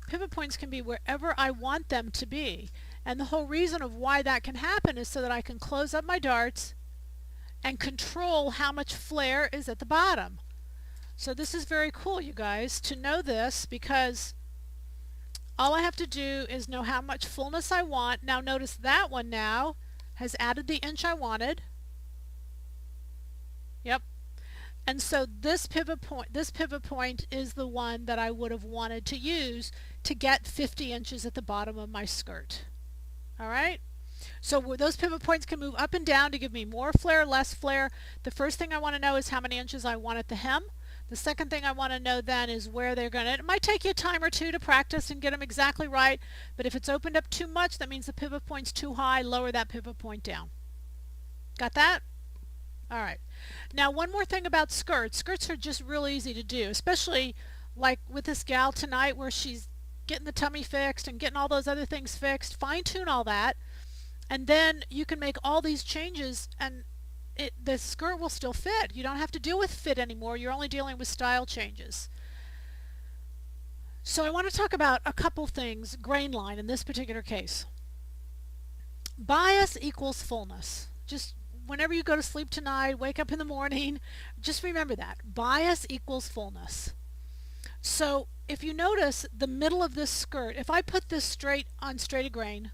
pivot points can be wherever I want them to be. And the whole reason of why that can happen is so that I can close up my darts and control how much flare is at the bottom. So this is very cool, you guys, to know this, because all I have to do is know how much fullness I want. Now notice that one now has added the inch I wanted. Yep. And so this pivot point is the one that I would have wanted to use to get 50 inches at the bottom of my skirt. Alright? So those pivot points can move up and down to give me more flare, less flare. The first thing I want to know is how many inches I want at the hem. The second thing I want to know then is where they're going to, it might take you a time or two to practice and get them exactly right, but if it's opened up too much, that means the pivot point's too high. Lower that pivot point down. Got that? Alright. Now one more thing about skirts. Skirts are just real easy to do, especially like with this gal tonight where she's getting the tummy fixed and getting all those other things fixed. Fine tune all that, and then you can make all these changes and the skirt will still fit. You don't have to deal with fit anymore. You're only dealing with style changes. So I want to talk about a couple things. Grain line in this particular case. Bias equals fullness. Just whenever you go to sleep tonight, wake up in the morning, just remember that. Bias equals fullness. So if you notice the middle of this skirt, if I put this straight on straight grain,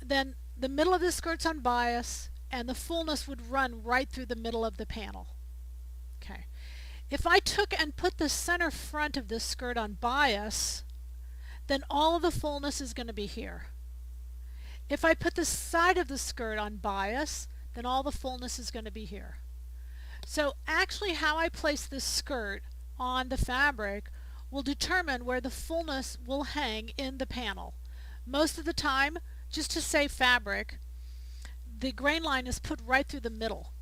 then the middle of this skirt's on bias, and the fullness would run right through the middle of the panel. Okay. If I took and put the center front of this skirt on bias, then all of the fullness is going to be here. If I put the side of the skirt on bias, then all the fullness is going to be here. So actually how I place this skirt on the fabric will determine where the fullness will hang in the panel. Most of the time, just to save fabric, the grain line is put right through the middle.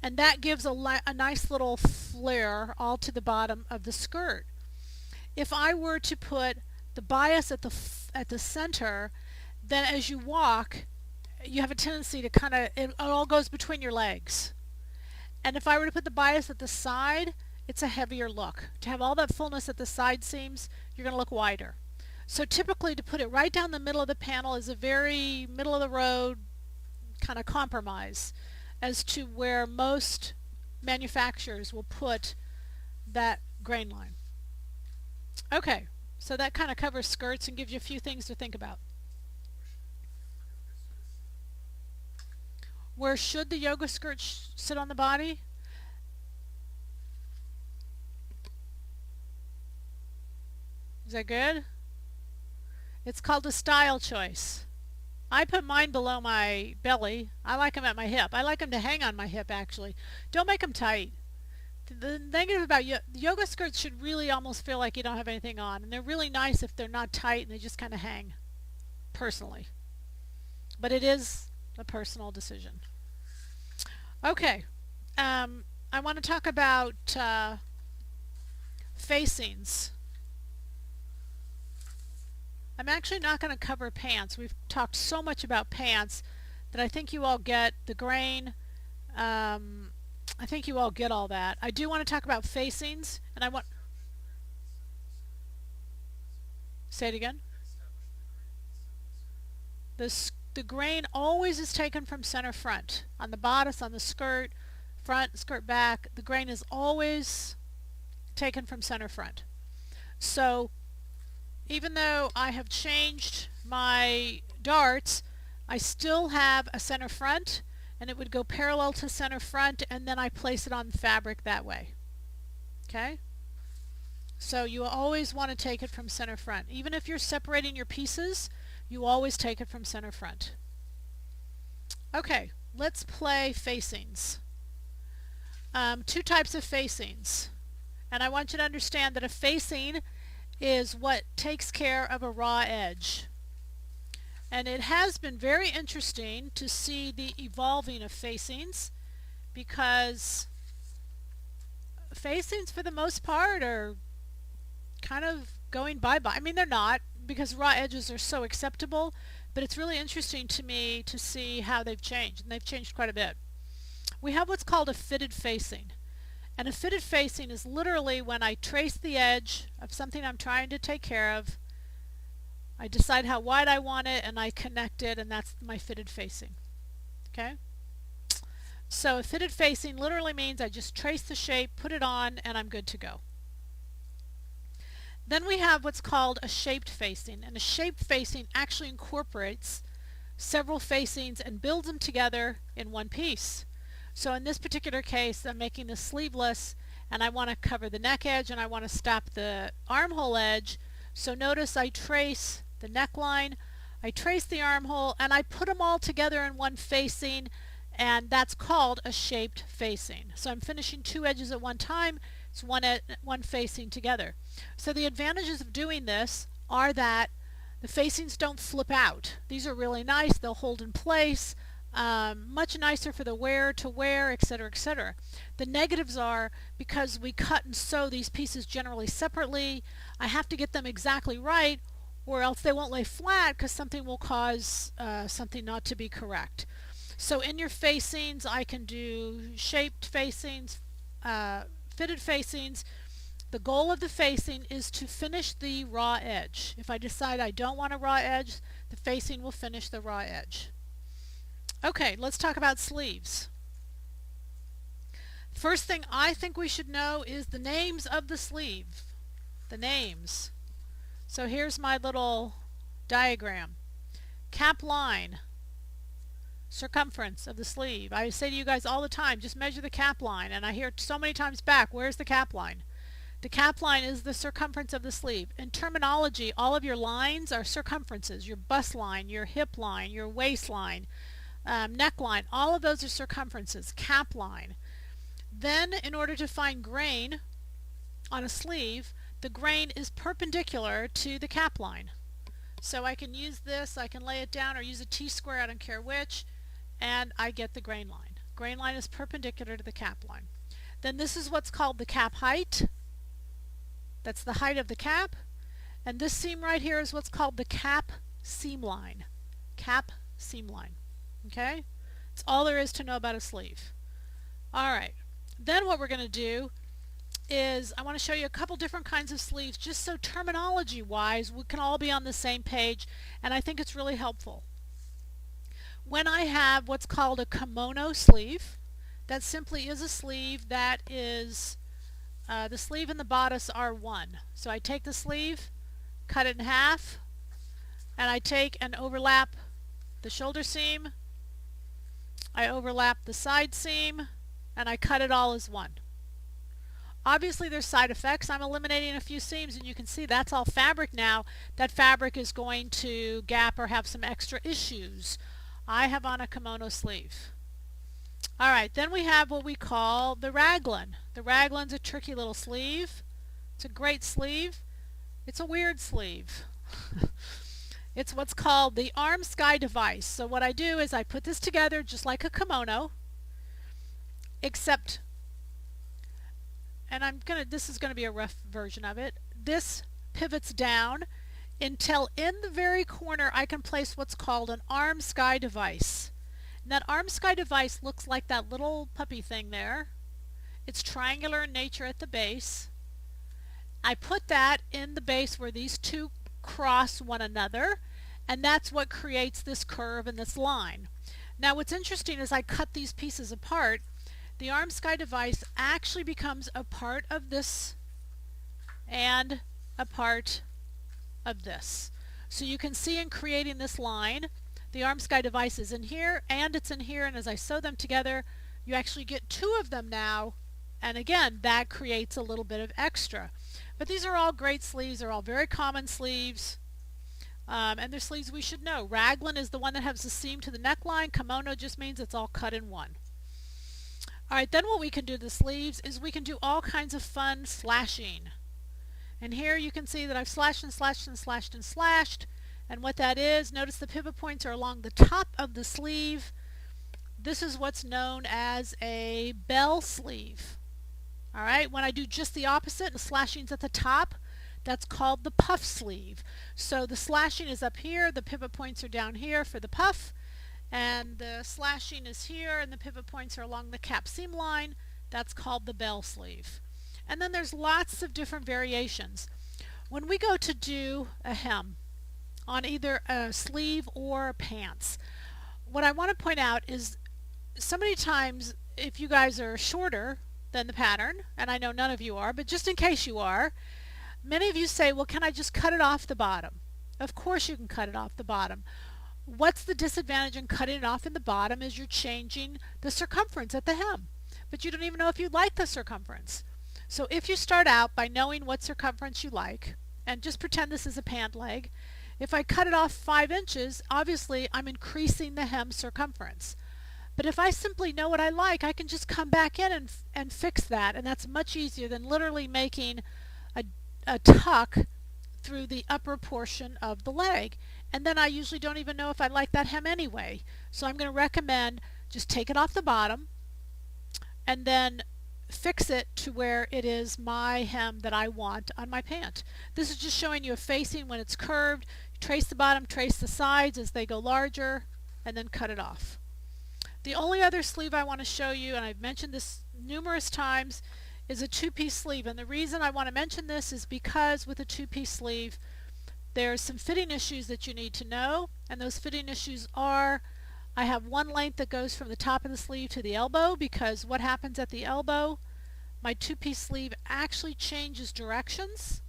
And that gives a nice little flare all to the bottom of the skirt. If I were to put the bias at the center, then as you walk, you have a tendency to kind of, it all goes between your legs. And if I were to put the bias at the side, it's a heavier look. To have all that fullness at the side seams, you're going to look wider. So typically to put it right down the middle of the panel is a very middle of the road kind of compromise as to where most manufacturers will put that grain line. Okay, so that kind of covers skirts and gives you a few things to think about. Where should the yoga skirt sit on the body? Is that good? It's called a style choice. I put mine below my belly. I like them at my hip. I like them to hang on my hip, actually. Don't make them tight. The negative about yoga skirts should really almost feel like you don't have anything on. And they're really nice if they're not tight and they just kind of hang, personally. But it is a personal decision. Okay. I want to talk about facings. I'm actually not going to cover pants. We've talked so much about pants that I think you all get the grain. I think you all get all that. I do want to talk about facings, and I want... Say it again. The grain always is taken from center front. On the bodice, on the skirt, front, skirt back, the grain is always taken from center front. So even though I have changed my darts, I still have a center front, and it would go parallel to center front, and then I place it on the fabric that way. Okay? So you always want to take it from center front. Even if you're separating your pieces, you always take it from center front. Okay, let's play facings. Two types of facings. And I want you to understand that a facing is what takes care of a raw edge. And it has been very interesting to see the evolving of facings, because facings for the most part are kind of going bye-bye. I mean, they're not, because raw edges are so acceptable, but it's really interesting to me to see how they've changed, and they've changed quite a bit. We have what's called a fitted facing. And a fitted facing is literally when I trace the edge of something I'm trying to take care of, I decide how wide I want it, and I connect it, and that's my fitted facing. Okay? So a fitted facing literally means I just trace the shape, put it on, and I'm good to go. Then we have what's called a shaped facing, and a shaped facing actually incorporates several facings and builds them together in one piece. So in this particular case, I'm making this sleeveless, and I want to cover the neck edge, and I want to stop the armhole edge. So notice I trace the neckline, I trace the armhole, and I put them all together in one facing, and that's called a shaped facing. So I'm finishing two edges at one time. It's one facing together. So the advantages of doing this are that the facings don't flip out. These are really nice. They'll hold in place. Much nicer for the wearer to wear, etc., etc. The negatives are, because we cut and sew these pieces generally separately, I have to get them exactly right, or else they won't lay flat, because something will cause something not to be correct. So in your facings, I can do shaped facings, fitted facings. The goal of the facing is to finish the raw edge. If I decide I don't want a raw edge, the facing will finish the raw edge. Okay, let's talk about sleeves. First thing I think we should know is the names of the sleeve. The names. So here's my little diagram. Cap line, circumference of the sleeve. I say to you guys all the time, just measure the cap line, and I hear so many times back, where's the cap line? The cap line is the circumference of the sleeve. In terminology, all of your lines are circumferences. Your bust line, your hip line, your waistline, neckline, all of those are circumferences. Cap line. Then, in order to find grain on a sleeve, the grain is perpendicular to the cap line. So I can use this, I can lay it down, or use a T-square, I don't care which, and I get the grain line. Grain line is perpendicular to the cap line. Then this is what's called the cap height. That's the height of the cap. And this seam right here is what's called the cap seam line. Cap seam line. Okay? That's all there is to know about a sleeve. Alright. Then what we're going to do is I want to show you a couple different kinds of sleeves, just so terminology wise we can all be on the same page, and I think it's really helpful. When I have what's called a kimono sleeve, that simply is a sleeve that is the sleeve and the bodice are one. So I take the sleeve, cut it in half, and I take and overlap the shoulder seam, I overlap the side seam, and I cut it all as one. Obviously there's side effects. I'm eliminating a few seams, and you can see that's all fabric now. That fabric is going to gap or have some extra issues. I have on a kimono sleeve. All right, then we have what we call the Raglan. The Raglan's a tricky little sleeve. It's a great sleeve. It's a weird sleeve. It's what's called the arm sky device. So what I do is I put this together just like a kimono, except, and this is gonna be a rough version of it. This pivots down until in the very corner I can place what's called an arm sky device. And that arm sky device looks like that little puppy thing there. It's triangular in nature at the base. I put that in the base where these two cross one another, and that's what creates this curve and this line. Now what's interesting is I cut these pieces apart. The arm sky device actually becomes a part of this and a part of this. So you can see in creating this line, the arm sky device is in here and it's in here, and as I sew them together you actually get two of them now, and again that creates a little bit of extra. But these are all great sleeves. They're all very common sleeves, and they're sleeves we should know. Raglan is the one that has the seam to the neckline. Kimono just means it's all cut in one. Alright, then what we can do to the sleeves is we can do all kinds of fun slashing. And here you can see that I've slashed and slashed and slashed and slashed. And what that is, notice the pivot points are along the top of the sleeve. This is what's known as a bell sleeve. Alright, when I do just the opposite, the slashing's at the top, that's called the puff sleeve. So the slashing is up here, the pivot points are down here for the puff, and the slashing is here and the pivot points are along the cap seam line. That's called the bell sleeve. And then there's lots of different variations. When we go to do a hem on either a sleeve or pants, what I want to point out is so many times if you guys are shorter than the pattern, and I know none of you are, but just in case you are, many of you say, well, can I just cut it off the bottom? Of course you can cut it off the bottom. What's the disadvantage in cutting it off in the bottom is you're changing the circumference at the hem, but you don't even know if you like the circumference. So if you start out by knowing what circumference you like, and just pretend this is a pant leg, if I cut it off 5 inches, obviously I'm increasing the hem circumference. But if I simply know what I like, I can just come back in and fix that, and that's much easier than literally making a tuck through the upper portion of the leg. And then I usually don't even know if I like that hem anyway. So I'm going to recommend just take it off the bottom and then fix it to where it is my hem that I want on my pant. This is just showing you a facing when it's curved. Trace the bottom, trace the sides as they go larger, and then cut it off. The only other sleeve I want to show you, and I've mentioned this numerous times, is a two-piece sleeve. And the reason I want to mention this is because with a two-piece sleeve there's some fitting issues that you need to know, and those fitting issues are I have one length that goes from the top of the sleeve to the elbow, because what happens at the elbow, my two-piece sleeve actually changes directions.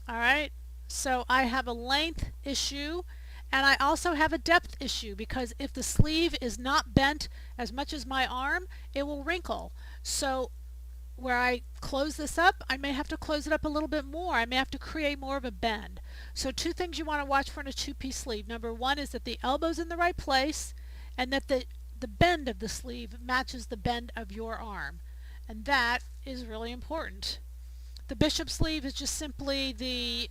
Alright, so I have a length issue, and I also have a depth issue, because if the sleeve is not bent as much as my arm, it will wrinkle. So where I close this up, I may have to close it up a little bit more. I may have to create more of a bend. So two things you want to watch for in a two-piece sleeve. Number one is that the elbow's in the right place, and that the bend of the sleeve matches the bend of your arm. And that is really important. The bishop sleeve is just simply the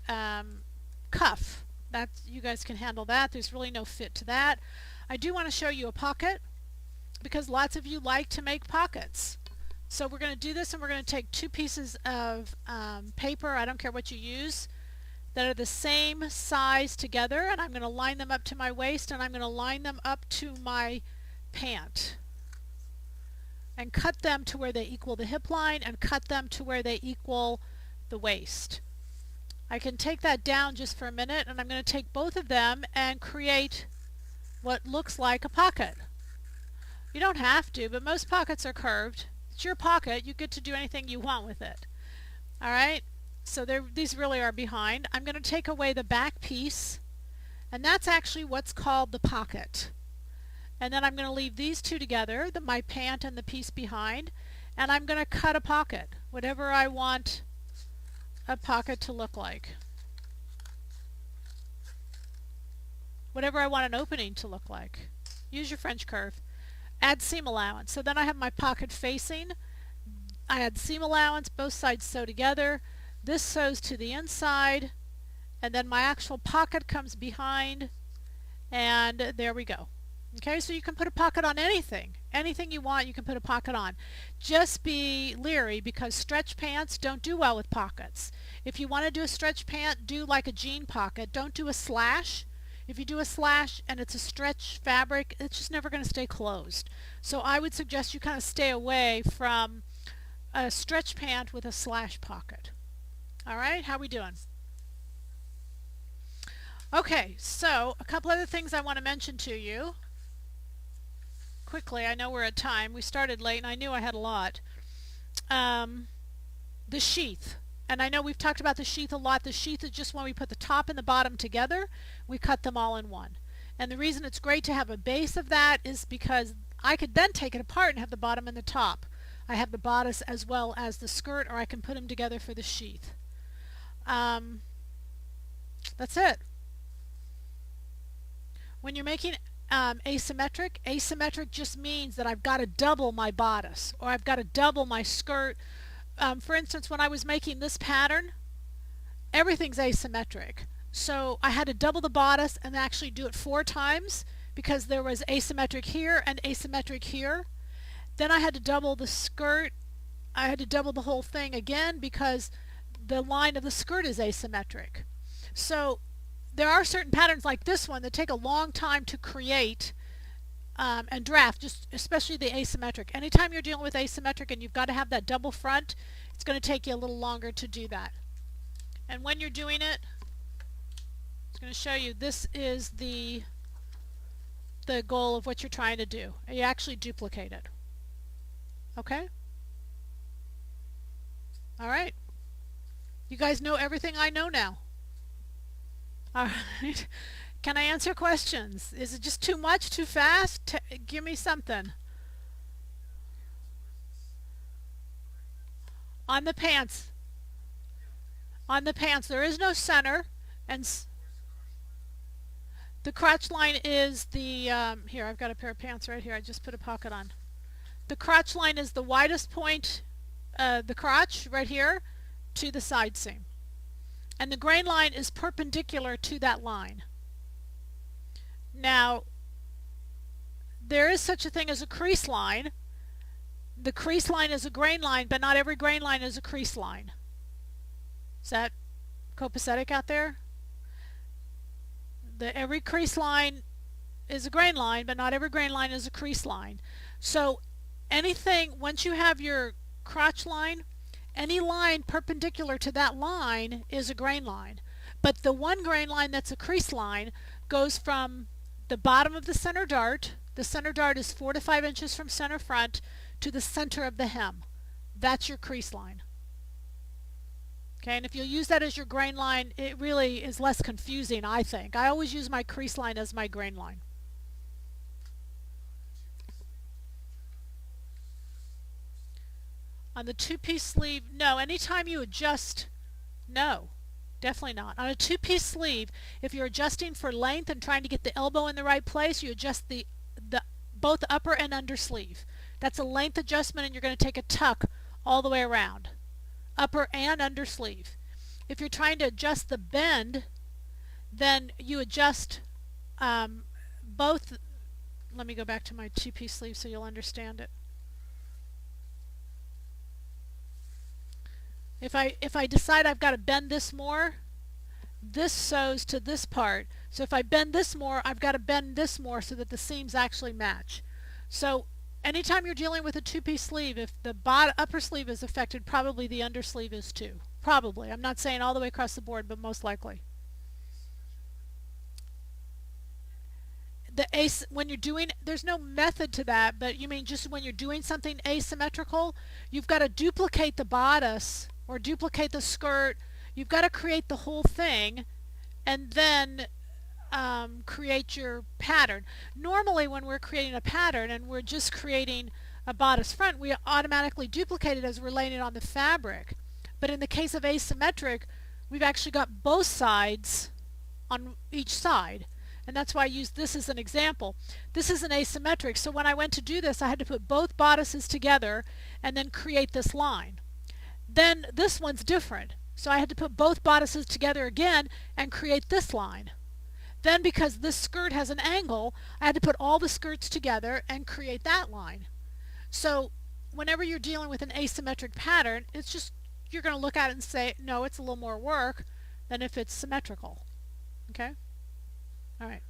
cuff. You guys can handle that. There's really no fit to that. I do want to show you a pocket, because lots of you like to make pockets. So we're going to do this, and we're going to take two pieces of paper, I don't care what you use, that are the same size together, and I'm going to line them up to my waist, and I'm going to line them up to my pant. And cut them to where they equal the hip line, and cut them to where they equal the waist. I can take that down just for a minute, and I'm going to take both of them and create what looks like a pocket. You don't have to, but most pockets are curved. It's your pocket. You get to do anything you want with it. Alright, so these really are behind. I'm going to take away the back piece, and that's actually what's called the pocket. And then I'm going to leave these two together, my pant and the piece behind, and I'm going to cut a pocket, whatever I want a pocket to look like. Whatever I want an opening to look like. Use your French curve. Add seam allowance. So then I have my pocket facing. I add seam allowance, both sides sew together. This sews to the inside, and then my actual pocket comes behind, and there we go. Okay, so you can put a pocket on anything. Anything you want, you can put a pocket on. Just be leery because stretch pants don't do well with pockets. If you want to do a stretch pant, do like a jean pocket. Don't do a slash. If you do a slash and it's a stretch fabric, it's just never going to stay closed. So I would suggest you kind of stay away from a stretch pant with a slash pocket. All right, how we doing? Okay, so a couple other things I want to mention to you quickly. I know we're at time. We started late and I knew I had a lot. The sheath. And I know we've talked about the sheath a lot. The sheath is just when we put the top and the bottom together, we cut them all in one. And the reason it's great to have a base of that is because I could then take it apart and have the bottom and the top. I have the bodice as well as the skirt, or I can put them together for the sheath. That's it. When you're making asymmetric just means that I've got to double my bodice, or I've got to double my skirt. For instance, when I was making this pattern, everything's asymmetric. So I had to double the bodice and actually do it 4 times because there was asymmetric here and asymmetric here. Then I had to double the skirt. I had to double the whole thing again because the line of the skirt is asymmetric. So there are certain patterns like this one that take a long time to create and draft, just especially the asymmetric. Anytime you're dealing with asymmetric and you've got to have that double front, it's going to take you a little longer to do that. And when you're doing it, it's going to show you this is the goal of what you're trying to do. You actually duplicate it. Okay? All right. You guys know everything I know now. All right. Can I answer questions? Is it just too much, too fast? Give me something. On the pants. On the pants, there is no center, and the crotch line is the, here, I've got a pair of pants right here. I just put a pocket on. The crotch line is the widest point, the crotch right here, to the side seam. And the grain line is perpendicular to that line. Now, there is such a thing as a crease line. The crease line is a grain line, but not every grain line is a crease line. Is that copacetic out there? Every crease line is a grain line, but not every grain line is a crease line. So anything, once you have your crotch line, any line perpendicular to that line is a grain line. But the one grain line that's a crease line goes from the bottom of the center dart is 4 to 5 inches from center front, to the center of the hem. That's your crease line. Okay, and if you'll use that as your grain line, it really is less confusing, I think. I always use my crease line as my grain line. On the 2-piece sleeve, no. Anytime you adjust, no, definitely not. On a 2-piece sleeve, if you're adjusting for length and trying to get the elbow in the right place, you adjust both upper and under sleeve. That's a length adjustment, and you're going to take a tuck all the way around, upper and under sleeve. If you're trying to adjust the bend, then you adjust both. Let me go back to my 2-piece sleeve so you'll understand it. If I decide I've got to bend this more, this sews to this part. So if I bend this more, I've got to bend this more so that the seams actually match. So anytime you're dealing with a 2-piece sleeve, if the upper sleeve is affected, probably the under sleeve is too. Probably. I'm not saying all the way across the board, but most likely. When you're doing, there's no method to that, but you mean just when you're doing something asymmetrical, you've got to duplicate the bodice or duplicate the skirt. You've got to create the whole thing, and then create your pattern. Normally when we're creating a pattern and we're just creating a bodice front, we automatically duplicate it as we're laying it on the fabric. But in the case of asymmetric, we've actually got both sides on each side. And that's why I use this as an example. This is an asymmetric, so when I went to do this, I had to put both bodices together and then create this line. Then this one's different, so I had to put both bodices together again and create this line. Then because this skirt has an angle, I had to put all the skirts together and create that line. So whenever you're dealing with an asymmetric pattern, it's just, you're going to look at it and say, no, it's a little more work than if it's symmetrical. Okay? All right.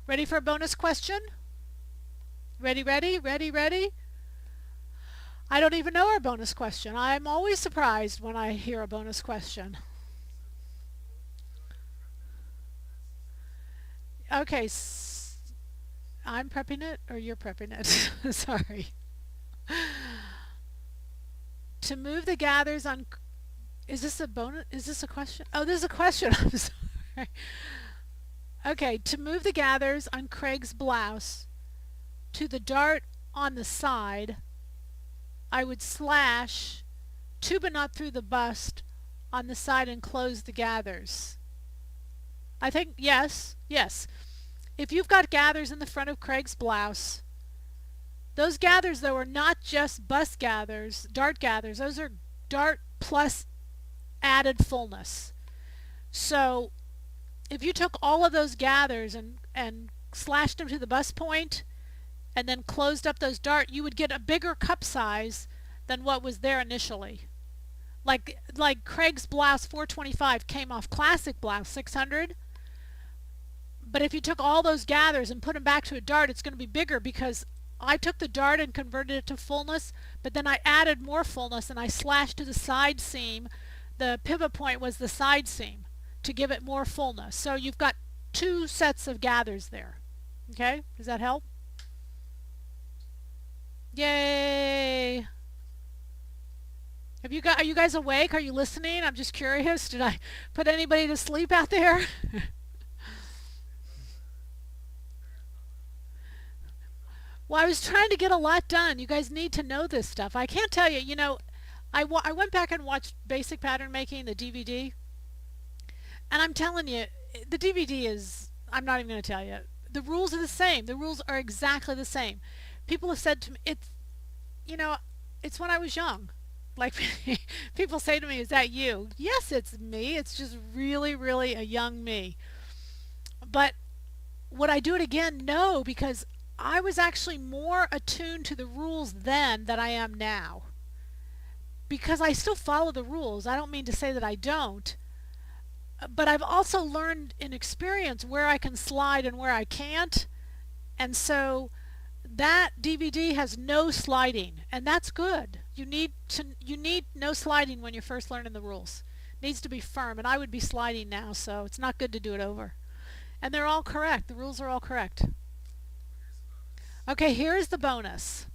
Ready for a bonus question? Ready, ready, ready, ready? I don't even know our bonus question. I'm always surprised when I hear a bonus question. Okay, I'm prepping it or you're prepping it? Sorry. To move the gathers on, is this a bonus? Is this a question? Oh, this is a question. I'm sorry. Okay, to move the gathers on Craig's blouse to the dart on the side, I would slash to but not through the bust on the side and close the gathers. I think yes, yes. If you've got gathers in the front of Craig's blouse, those gathers though are not just bust gathers, dart gathers. Those are dart plus added fullness. So if you took all of those gathers and slashed them to the bust point and then closed up those dart, you would get a bigger cup size than what was there initially. Like Craig's blouse 425 came off classic blouse 600, but if you took all those gathers and put them back to a dart, it's going to be bigger because I took the dart and converted it to fullness, but then I added more fullness and I slashed to the side seam. The pivot point was the side seam to give it more fullness. So you've got two sets of gathers there. Okay? Does that help? Yay! Are you guys awake? Are you listening? I'm just curious. Did I put anybody to sleep out there? Well, I was trying to get a lot done. You guys need to know this stuff. I can't tell you, I went back and watched Basic Pattern Making, the DVD, and I'm telling you, the DVD is, I'm not even going to tell you. The rules are the same. The rules are exactly the same. People have said to me, it's when I was young. Like, people say to me, is that you? Yes, it's me. It's just really, really a young me. But would I do it again? No, because I was actually more attuned to the rules then than I am now. Because I still follow the rules. I don't mean to say that I don't. But I've also learned in experience where I can slide and where I can't. And so that DVD has no sliding, and that's good. You need no sliding when you're first learning the rules. It needs to be firm, and I would be sliding now, so it's not good to do it over. And they're all correct. The rules are all correct. Okay, here's the bonus.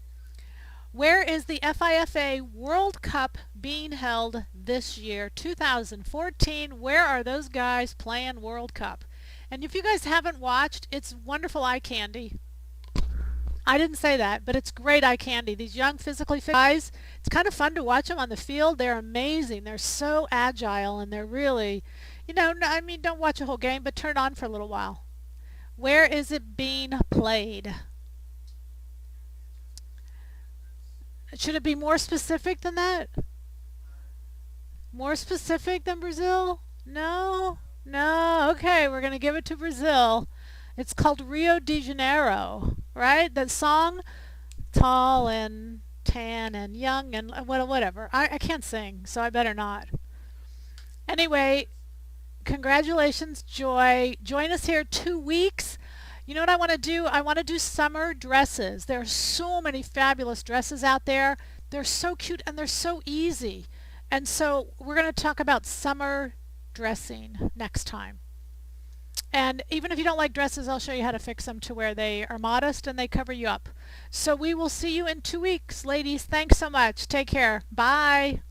Where is the FIFA World Cup being held this year, 2014? Where are those guys playing World Cup? And if you guys haven't watched, it's wonderful eye candy. I didn't say that, but it's great eye candy. These young physically fit guys, it's kind of fun to watch them on the field. They're amazing. They're so agile, and they're really, I mean, don't watch a whole game, but turn it on for a little while. Where is it being played? Should it be more specific than that? More specific than Brazil? No? No? Okay, we're going to give it to Brazil. It's called Rio de Janeiro, right? That song, tall and tan and young and whatever. I can't sing, so I better not. Anyway, congratulations, Joy. Join us here 2 weeks. You know what I want to do? I want to do summer dresses. There are so many fabulous dresses out there. They're so cute and they're so easy. And so we're going to talk about summer dressing next time. And even if you don't like dresses, I'll show you how to fix them to where they are modest and they cover you up. So we will see you in 2 weeks. Ladies, thanks so much. Take care. Bye.